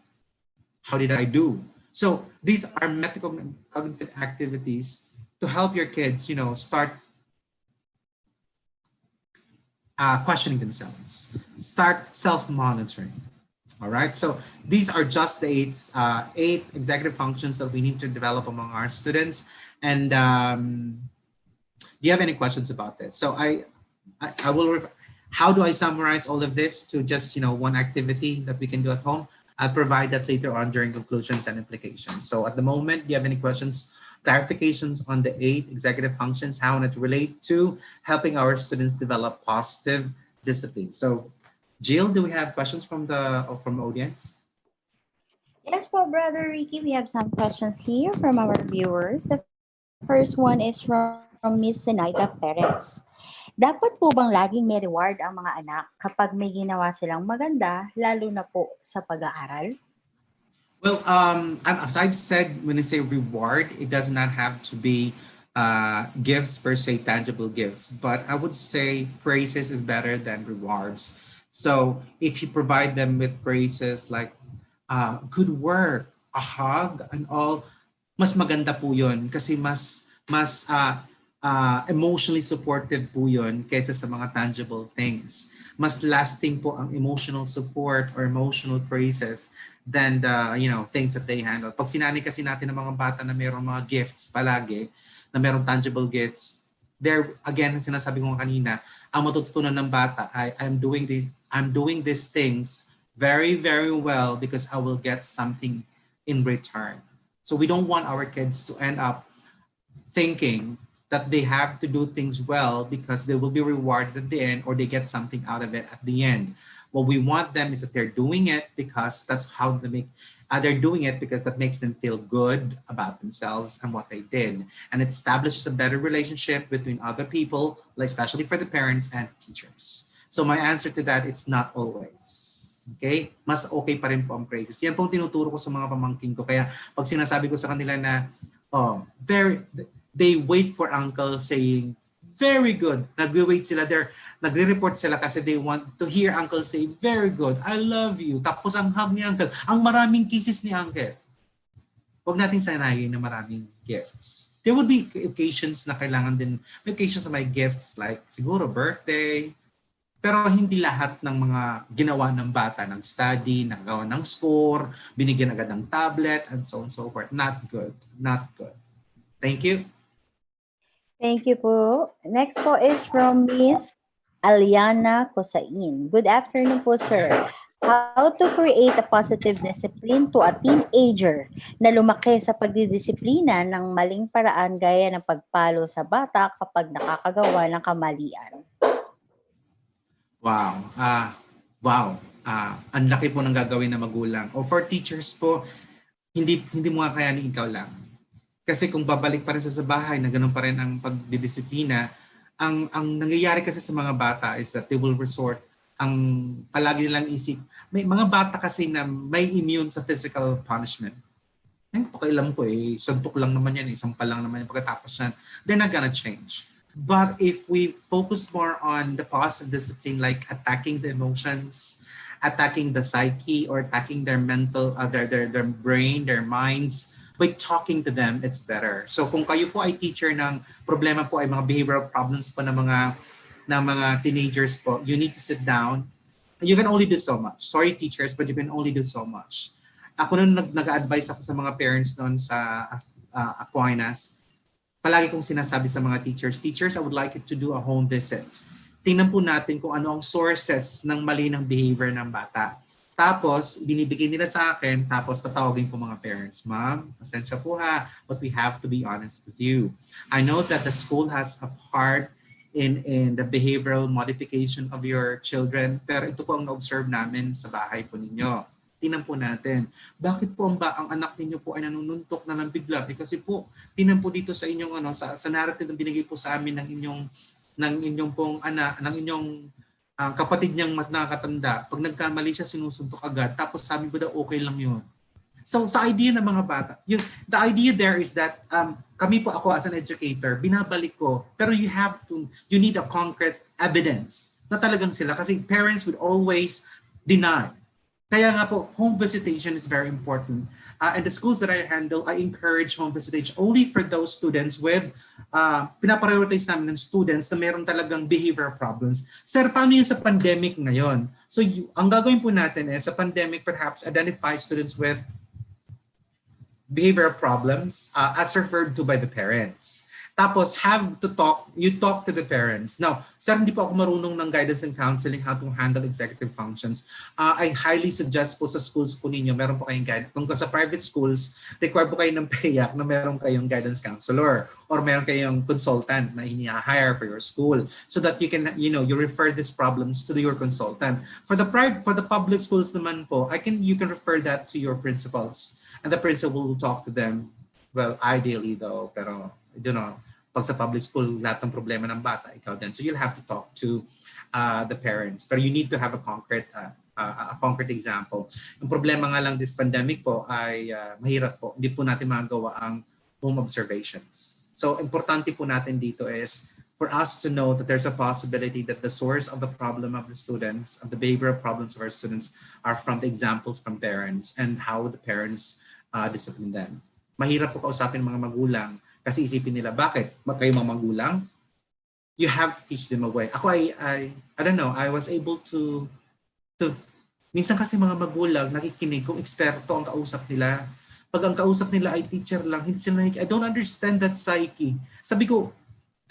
How did I do? So these are metacognitive activities to help your kids, start questioning themselves, start self-monitoring. All right. So these are just the eight executive functions that we need to develop among our students. And do you have any questions about this? So I will. How do I summarize all of this to just one activity that we can do at home? I'll provide that later on during conclusions and implications. So at the moment, do you have any questions, clarifications on the 8 executive functions, how it relate to helping our students develop positive discipline? So Jill, do we have questions from the audience? Yes, po, Brother Ricky, we have some questions here from our viewers. The first one is from Miss Zenaida Perez. Dapat po bang laging may reward ang mga anak kapag may ginawa silang maganda, lalo na po sa pag-aaral? Well, as I've said, when I say reward, it does not have to be gifts per se, tangible gifts. But I would say praises is better than rewards. So if you provide them with praises like good work, a hug, and all, mas maganda po yun kasi mas emotionally supportive po yun kaysa sa mga tangible things. Mas lasting po ang emotional support or emotional praises than the things that they handle. Pag sinani kasi natin ng mga bata na mayroong mga gifts palagi, na mayroong tangible gifts, there again, sinasabi ko kanina, ang matututunan ng bata ay I'm doing these things very, very well because I will get something in return. So we don't want our kids to end up thinking that they have to do things well because they will be rewarded at the end or they get something out of it at the end. What we want them is that they're doing it because that's how they're doing it because that makes them feel good about themselves and what they did. And it establishes a better relationship between other people, like especially for the parents and teachers. So my answer to that, it's not always. Okay? Mas okay pa rin po ang praises. Yan pong tinuturo ko sa mga pamangkin ko. Kaya pag sinasabi ko sa kanila na, they wait for uncle saying, very good. Nag-wait sila there, nagre-report sila kasi they want to hear Uncle say, very good, I love you. Tapos ang hug ni Uncle, ang maraming kisses ni Uncle. Huwag natin sanayin na maraming gifts. There would be occasions na kailangan din, may occasions na may gifts like siguro birthday, pero hindi lahat ng mga ginawa ng bata ng study, nagawa ng score, binigyan agad ng tablet, and so on and so forth. Not good. Not good. Thank you. Thank you po. Next po is from Miss Aliana Cosain. Good afternoon po, sir. How to create a positive discipline to a teenager na lumaki sa pagdidisiplina ng maling paraan gaya ng pagpalo sa bata kapag nakakagawa ng kamalian? Wow. Ang laki po ng gagawin ng magulang. O for teachers po, hindi mo kakayanin ikaw lang. Kasi kung babalik pa rin sa bahay na ganun pa rin ang pagdidisiplina, ang nangyayari kasi sa mga bata is that they will resort ang palagi nilang isip. May mga bata kasi na may immune sa physical punishment. Pakialam ko suntok lang naman yan, sampal lang naman yan pagkatapos yan. They're not gonna change. But if we focus more on the positive discipline, like attacking the emotions, attacking the psyche, or attacking their mental, their brain, their minds, by talking to them, it's better. So kung kayo po ay teacher ng problema po ay mga behavioral problems po ng mga teenagers po, you need to sit down. You can only do so much. Sorry teachers, but you can only do so much. Ako nung nag-advise ako sa mga parents noon sa Aquinas, palagi kong sinasabi sa mga teachers, I would like you to do a home visit. Tingnan po natin kung ano ang sources ng mali ng behavior ng bata. Tapos, binibigay nila sa akin, tapos tatawagin ko mga parents, Ma'am, pasensya po ha, but we have to be honest with you. I know that the school has a part in the behavioral modification of your children, pero ito po ang na-observe namin sa bahay po ninyo. Tingnan po natin, bakit po ang anak ninyo po ay nanununtok na ng bigla? Kasi po, tingnan po dito sa inyong sa narrative na binigay po sa amin ng inyong pong anak, ng inyong kapatid niyang nakakatanda. Pag nagkamali siya, sinusuntok agad. Tapos sabi ko daw, okay lang yun. So sa idea ng mga bata, the idea there is that ako as an educator, binabalik ko, pero you need a concrete evidence na talagang sila kasi parents would always deny. Kaya nga po, home visitation is very important. And the schools that I handle, I encourage home visitation only for those students with, pinaprioritize namin ng students na meron talagang behavior problems. Sir, paano yun sa pandemic ngayon? So ang gagawin po natin sa pandemic, perhaps identify students with behavioral problems as referred to by the parents. Tapos you talk to the parents. Now, sir, hindi po ako marunong ng guidance and counseling how to handle executive functions. I highly suggest po sa schools po ninyo, meron po kayong guidance. Kung sa private schools, require po kayo ng PAYAC na meron kayong guidance counselor or meron kayong consultant na hire for your school so that you can, you refer these problems to your consultant. For the public schools naman po, you can refer that to your principals and the principal will talk to them. Well, ideally though, pero pag sa public school, lahat ng problema ng bata, ikaw din. So you'll have to talk to the parents. But you need to have a concrete example. Ang problema nga lang this pandemic po ay mahirap po. Hindi po natin magagawa ang home observations. So importante po natin dito is for us to know that there's a possibility that the source of the problem of the students, of the behavioral problems of our students are from the examples from parents and how the parents discipline them. Mahirap po kausapin mga magulang kasi isipin nila, bakit? Kayo mga magulang? You have to teach them a way. Ako I don't know, I was able to minsan kasi mga magulang nakikinig kung eksperto ang kausap nila. Pag ang kausap nila ay teacher lang, hindi sila I don't understand that psyche. Sabi ko,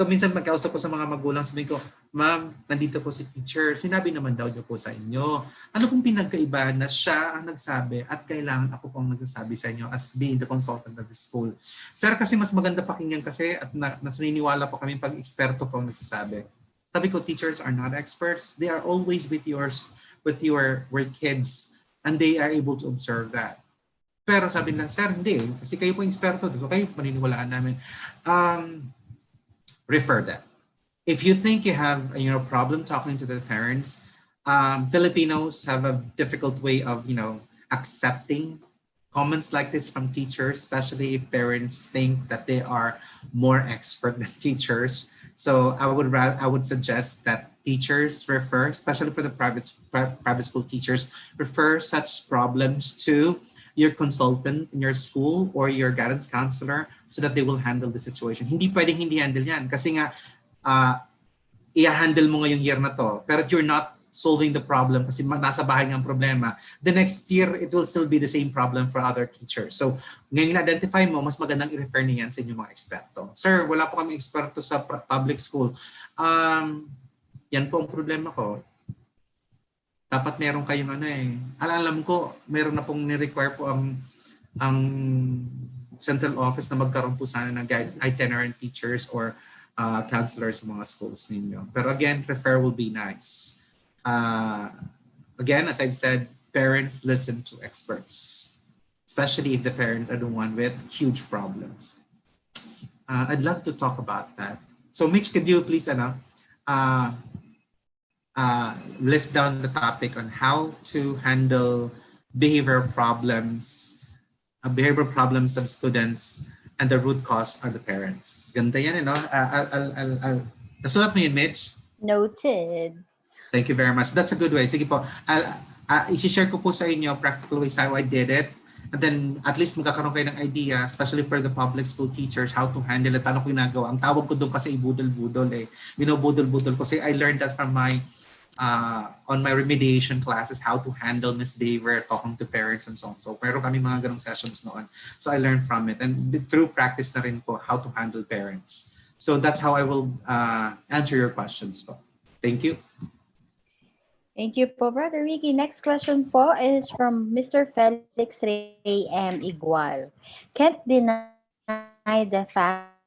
minsan magkausap ko sa mga magulang, sabi ko, Ma'am, nandito po si teacher. Sinabi naman daw niyo po sa inyo. Ano pong pinagkaiba na siya ang nagsabi at kailangan ako pong nagsasabi sa inyo as being the consultant of the school? Sir, kasi mas maganda pakinggan kasi at naniniwala po kami pag eksperto po ang nagsasabi. Sabi ko, teachers are not experts. They are always with your kids and they are able to observe that. Pero sabi nila, sir, hindi. Kasi kayo po yung eksperto. Kayo paniniwalaan namin. Refer that. If you think you have problem talking to the parents, Filipinos have a difficult way of accepting comments like this from teachers, especially if parents think that they are more expert than teachers. So I would suggest that teachers refer, especially for the private school teachers, refer such problems to your consultant in your school or your guidance counselor so that they will handle the situation. Hindi pwedeng hindi handle yan kasi nga uh, i-handle mo ngayong year na to, pero you're not solving the problem kasi nasa bahay ng problema, the next year, it will still be the same problem for other teachers. So, ngayon identify mo, mas magandang i-refer niyan sa inyong mga eksperto. Sir, wala po kami eksperto sa public school. Yan po ang problema ko. Dapat meron kayong alam ko, meron na pong ni-require po ang central office na magkaroon po sana ng itinerant teachers or counselors sa mga schools ninyo. Pero again, refer will be nice. Again, as I've said, parents listen to experts, especially if the parents are the one with huge problems. I'd love to talk about that. So Mitch, could you please list down the topic on how to handle behavioral problems of students and the root cause are the parents. Ganda yan, I'll nasulat mo yun, Mitch? Noted. Thank you very much. That's a good way. Sige po. I-share ko po sa inyo practical ways how I did it. And then at least magkakaroon kayo ng idea, especially for the public school teachers, how to handle it. Paano ko ginagawa? Ang tawag ko doon kasi ibudol-budol eh. Binubudol-budol ko. Kasi I learned that from on my remediation classes, how to handle misbehavior, talking to parents and so on. So pero kami mga ganong sessions noon. So I learned from it. And through practice na rin po how to handle parents. So that's how I will answer your questions po. Thank you. Thank you po, Brother Ricky. Next question po is from Mr. Felix Ray M. Igual. Can't deny the fact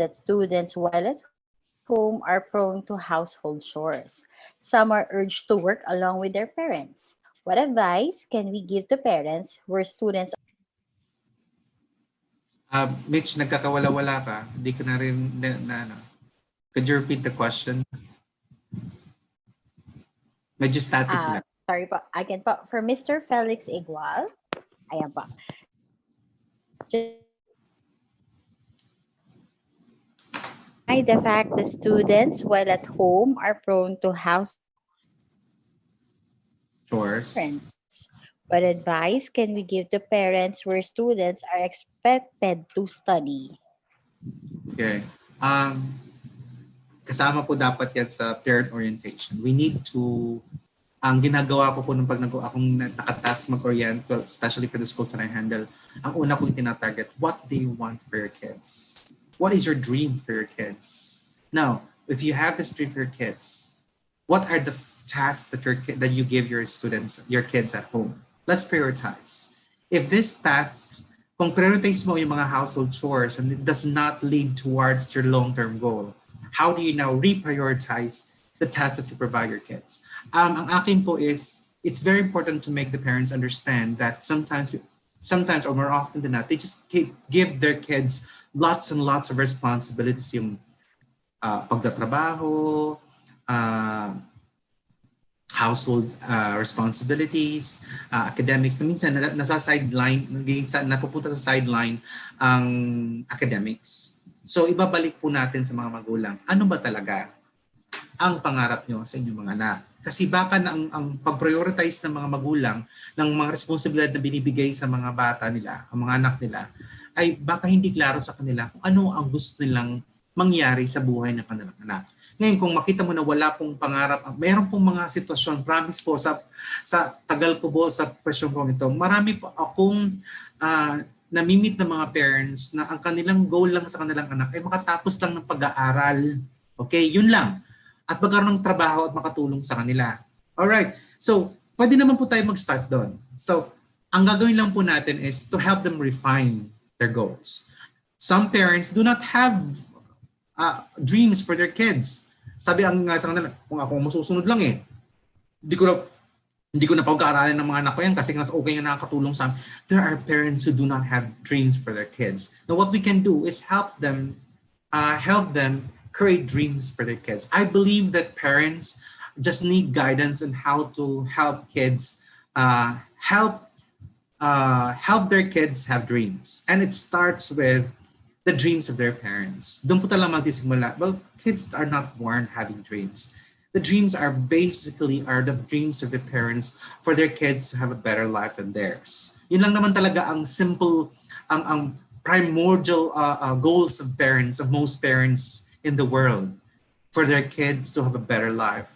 that students while at home are prone to household chores. Some are urged to work along with their parents. What advice can we give to parents where students Mitch, nagkakawala-wala ka. Hindi ko na rin Could you repeat the question? Medyo static lang. Sorry po. Again po, for Mr. Felix Igual. Ayan po. The fact that students while at home are prone to house chores. What advice can we give to parents where students are expected to study? Okay. Kasama po dapat yan sa parent orientation. We need to, ang ginagawa ko po nung pag akong nakatask mag-orient, well, especially for the schools that I handle, ang una kong tinatarget, what do you want for your kids? What is your dream for your kids? Now, if you have this dream for your kids, what are the tasks that you give your students, your kids at home? Let's prioritize. If these tasks, kung prioritize mo yung mga household chores and it does not lead towards your long-term goal, how do you now reprioritize the tasks that you provide your kids? Ang akin po is, it's very important to make the parents understand that sometimes or more often than not, they just give their kids lots and lots of responsibilities, yung pagtatrabaho, household responsibilities, academics. Minsan napupunta sa sideline ang academics. So ibabalik po natin sa mga magulang, ano ba talaga ang pangarap nyo sa inyong mga anak? Kasi baka ang pag-prioritize ng mga magulang ng mga responsibilidad na binibigay sa mga bata nila, ang mga anak nila, ay baka hindi klaro sa kanila kung ano ang gusto nilang mangyari sa buhay ng kanilang anak. Ngayon, kung makita mo na wala pong pangarap, mayroon pong mga sitwasyon, promise po, sa tagal ko po sa question ko ito, marami po akong namimit ng mga parents na ang kanilang goal lang sa kanilang anak ay makatapos lang ng pag-aaral. Okay, yun lang. At magkaroon ng trabaho at makatulong sa kanila. Alright, so pwede naman po tayo mag-start doon. So, ang gagawin lang po natin is to help them refine their goals. Some parents do not have dreams for their kids. Sabi sa kanila, kung ako masusunod lang hindi ko na pag-aaralan ng mga anak ko yan kasi mas okay nga nakakatulong sa amin. There are parents who do not have dreams for their kids. Now, what we can do is help them create dreams for their kids. I believe that parents just need guidance on how to help kids help help their kids have dreams. And it starts with the dreams of their parents. Doon po talaga magsisimula. Well, kids are not born having dreams. The dreams are the dreams of the parents for their kids to have a better life than theirs. Yun lang naman talaga ang simple, ang primordial goals of parents, of most parents in the world, for their kids to have a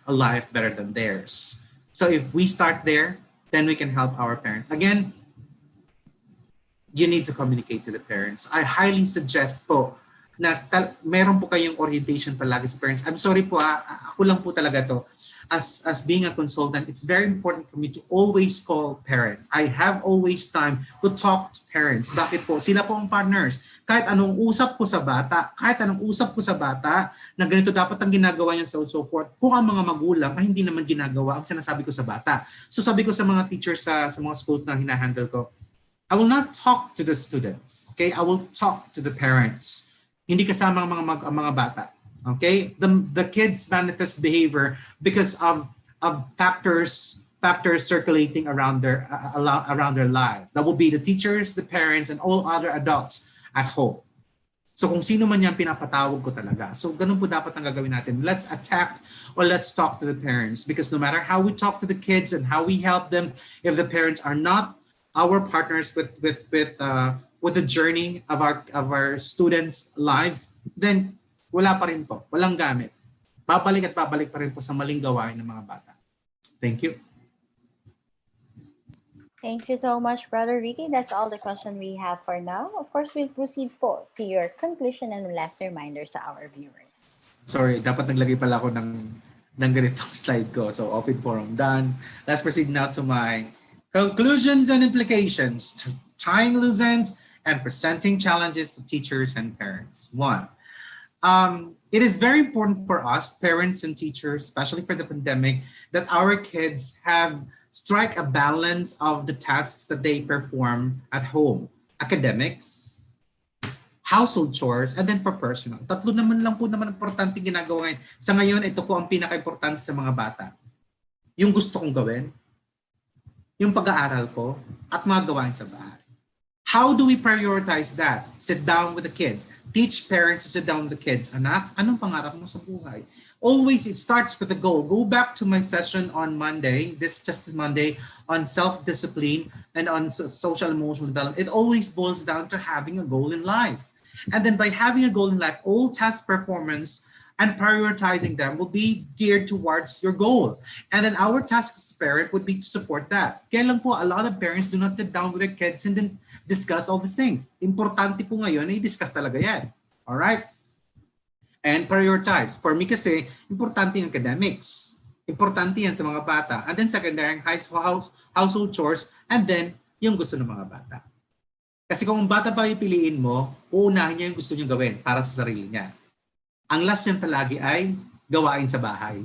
life better than theirs. So if we start there, then we can help our parents. Again, you need to communicate to the parents. I highly suggest po na meron po kayong orientation palagi sa parents. I'm sorry po, ako lang po talaga to. As being a consultant, it's very important for me to always call parents. I have always time to talk to parents. Bakit po? Sila po ang partners. Kahit anong usap ko sa bata, na ganito dapat ang ginagawa niya, so forth, kung ang mga magulang ay hindi naman ginagawa ang sinasabi ko sa bata. So sabi ko sa mga teachers sa mga schools na hinahandle ko, I will not talk to the students. Okay? I will talk to the parents. Hindi kasama ang mga bata. Okay? The kids manifest behavior because of factors circulating around their life. That will be the teachers, the parents, and all other adults at home. So kung sino man yan, pinapatawag ko talaga. So ganun po dapat ang gagawin natin. Let's attack or let's talk to the parents, because no matter how we talk to the kids and how we help them, if the parents are not our partners with the journey of our students' lives, then wala pa rin po, walang gamit. Babalik pa rin po sa maling gawain ng mga bata. Thank you. Thank you so much, Brother Ricky. That's all the question we have for now. Of course, we'll proceed po to your conclusion and last reminder sa our viewers. Sorry, dapat naglagay pala ako ng ganitong slide ko. So, open forum done. Let's proceed now to my conclusions and implications, tying loose ends and presenting challenges to teachers and parents. 1. It is very important for us, parents and teachers, especially for the pandemic, that our kids strike a balance of the tasks that they perform at home. Academics, household chores, and then for personal. Tatlo naman importante ginagawa ngayon. Sa ngayon, ito po ang pinaka-importante sa mga bata. Yung gusto kong gawin, yung pag-aaral ko, at mga gawain sa bahay. How do we prioritize that? Sit down with the kids. Teach parents to sit down with the kids. Anak, anong pangarap mo sa buhay? Always, it starts with a goal. Go back to my session on Monday, just Monday, on self-discipline and on social emotional development. It always boils down to having a goal in life. And then by having a goal in life, all task performance and prioritizing them will be geared towards your goal. And then our task as a parent would be to support that. Kaya lang po, a lot of parents do not sit down with their kids and then discuss all these things. Importante po ngayon na i-discuss talaga yan. Alright? And prioritize. For me kasi, importante yung academics. Importante yan sa mga bata. And then secondary, household chores, and then yung gusto ng mga bata. Kasi kung bata pa ipiliin mo, uunahin niya yung gusto niya gawin para sa sarili niya. Ang last niyan palagi ay gawain sa bahay.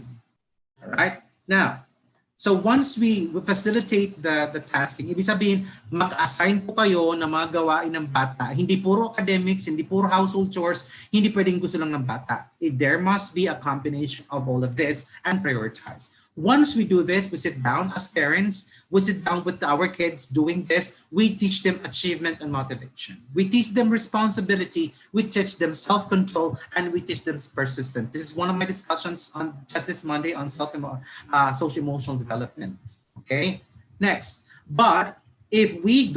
Alright? Now, so once we facilitate the tasking, ibig sabihin, mag-assign po kayo ng mga gawain ng bata. Hindi puro academics, hindi puro household chores, hindi pwedeng gusto lang ng bata. There must be a combination of all of this and prioritize. Once we do this, we sit down as parents, we sit down with our kids doing this, we teach them achievement and motivation. We teach them responsibility, we teach them self-control, and we teach them persistence. This is one of my discussions on just this Monday on social emotional development. Okay? Next, but if we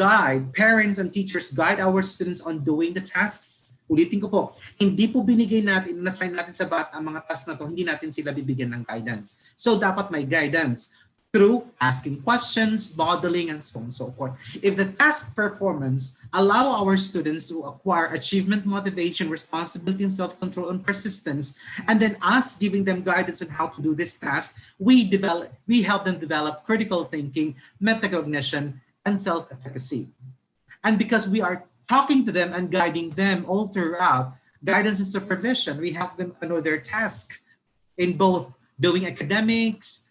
parents and teachers guide our students on doing the tasks, ulitin ko po, hindi po binigay natin, na-assign natin sa bata ang mga tasks na to, hindi natin sila bibigyan ng guidance. So dapat may guidance through asking questions, modeling, and so on and so forth. If the task performance allow our students to acquire achievement, motivation, responsibility, and self-control, and persistence, and then us giving them guidance on how to do this task, we help them develop critical thinking, metacognition, and self-efficacy. And because we are talking to them and guiding them all throughout, guidance and supervision, we help them know their task in both doing academics,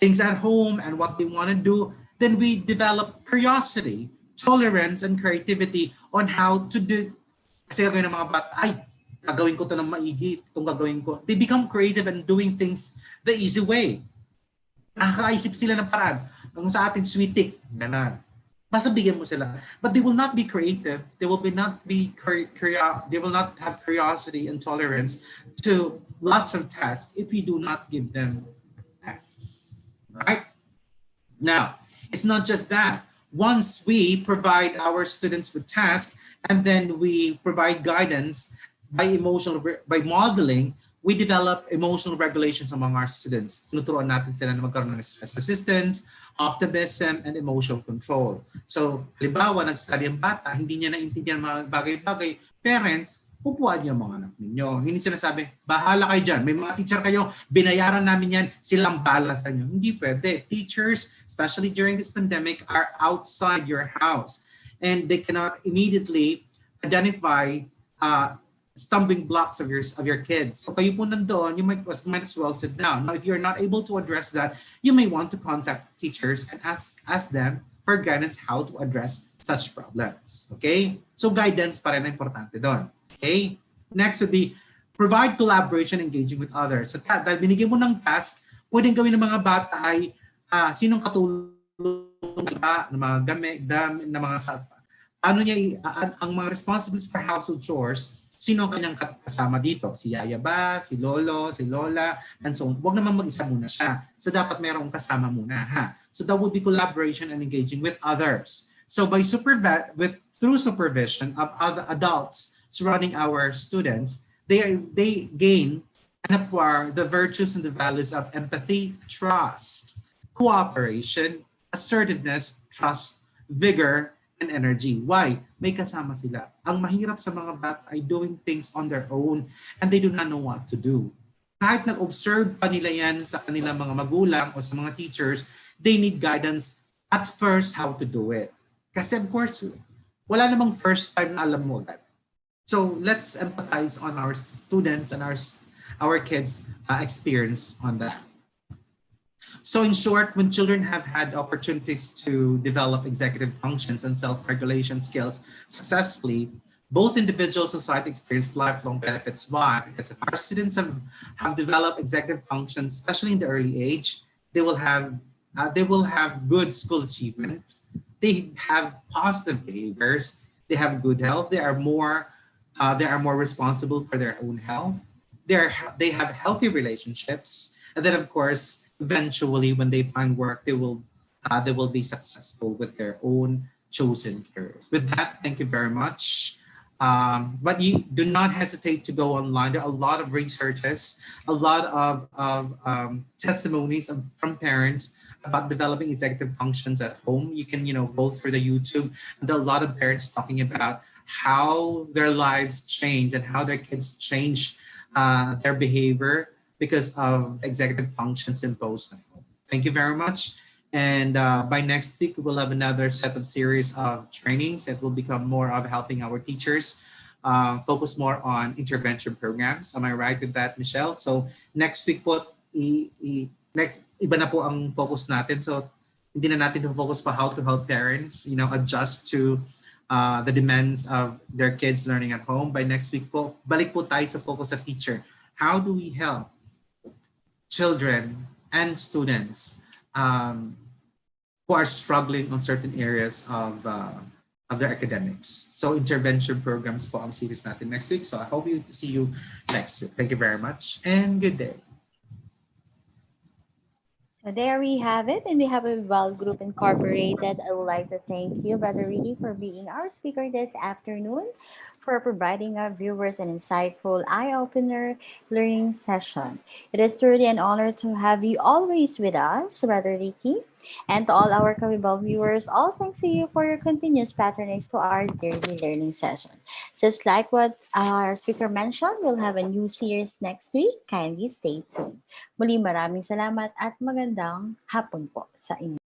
things at home, and what they want to do. Then we develop curiosity, tolerance, and creativity on how to do. Kasi gagawin ng mga bata, ay, gagawin ko ito ng maigi, itong gagawin ko. They become creative and doing things the easy way. Nakakaisip sila ng paraan. Kung sa atin, sweetik, ganun. Basta bigyan mo sila. But they will not be creative. They will be not be they will not have curiosity and tolerance to lots of tasks if you do not give them tasks. Right? Now, it's not just that. Once we provide our students with tasks and then we provide guidance by modeling, we develop emotional regulations among our students. Tinuturuan natin sila na magkaroon ng stress resistance, optimism, and emotional control. So, halimbawa, nag-study ang bata, hindi niya naintindihan mga bagay-bagay. Parents, upuan niyo mga anak ninyo. Hindi sinasabi, bahala kayo dyan. May mga teacher kayo, binayaran namin yan, silang bahala sa inyo. Hindi pwede. Teachers, especially during this pandemic, are outside your house. And they cannot immediately identify stumbling blocks of your kids. So kayo po nandoon, you might as well sit down. Now, if you're not able to address that, you may want to contact teachers and ask them for guidance how to address such problems. Okay? So guidance pa rin ang importante doon. Okay? Next would be provide collaboration engaging with others. So dahil binigyan mo ng task, pwedeng gawin ng mga bata ay sinong katulong ba ng mga ng mga ano niya ang mga responsibilities for household chores, sino ang kanyang kasama dito? Si yaya ba? Si lolo? Si lola? And so on. Huwag naman mag-isa muna siya. So dapat merong kasama muna. Ha? So that would be collaboration and engaging with others. So through supervision of other adults surrounding our students, they gain and acquire the virtues and the values of empathy, trust, cooperation, assertiveness, trust, vigor, and energy. Why? May kasama sila. Ang mahirap sa mga bata ay doing things on their own and they do not know what to do. Kahit nag-observe pa nila yan sa kanilang mga magulang o sa mga teachers, they need guidance at first how to do it. Kasi of course, wala namang first time na alam mo agad. So let's empathize on our students and our kids' experience on that. So in short, when children have had opportunities to develop executive functions and self-regulation skills successfully, both individuals and society experience lifelong benefits. Why? Because if our students have developed executive functions, especially in the early age, they will have good school achievement. They have positive behaviors. They have good health. They are more responsible for their own health. They have healthy relationships, and then of course, eventually, when they find work, they will be successful with their own chosen careers. With that, thank you very much. But you do not hesitate to go online. There are a lot of researches, a lot of testimonies from parents about developing executive functions at home. You can go through the YouTube. There are a lot of parents talking about how their lives change and how their kids change their behavior because of executive functions imposed. Thank you very much. And by next week, we'll have another set of series of trainings that will become more of helping our teachers focus more on intervention programs. Am I right with that, Michelle? So next week po, iba na po ang focus natin. So hindi na natin focus pa how to help parents, adjust to the demands of their kids learning at home. By next week po, balik po tayo sa focus sa teacher. How do we help children and students who are struggling on certain areas of their academics? So intervention programs po ang series natin next week. So I hope to see you next week. Thank you very much and good day. So there we have it, and we have a Vibal Group Incorporated. I would like to thank you, Brother Ricky, for being our speaker this afternoon, for providing our viewers an insightful, eye-opener learning session. It is truly an honor to have you always with us, Brother Ricky. And to all our Kavibal viewers, all thanks to you for your continuous patronage to our daily learning session. Just like what our speaker mentioned, we'll have a new series next week. Kindly stay tuned. Muli maraming salamat at magandang hapon po sa inyo.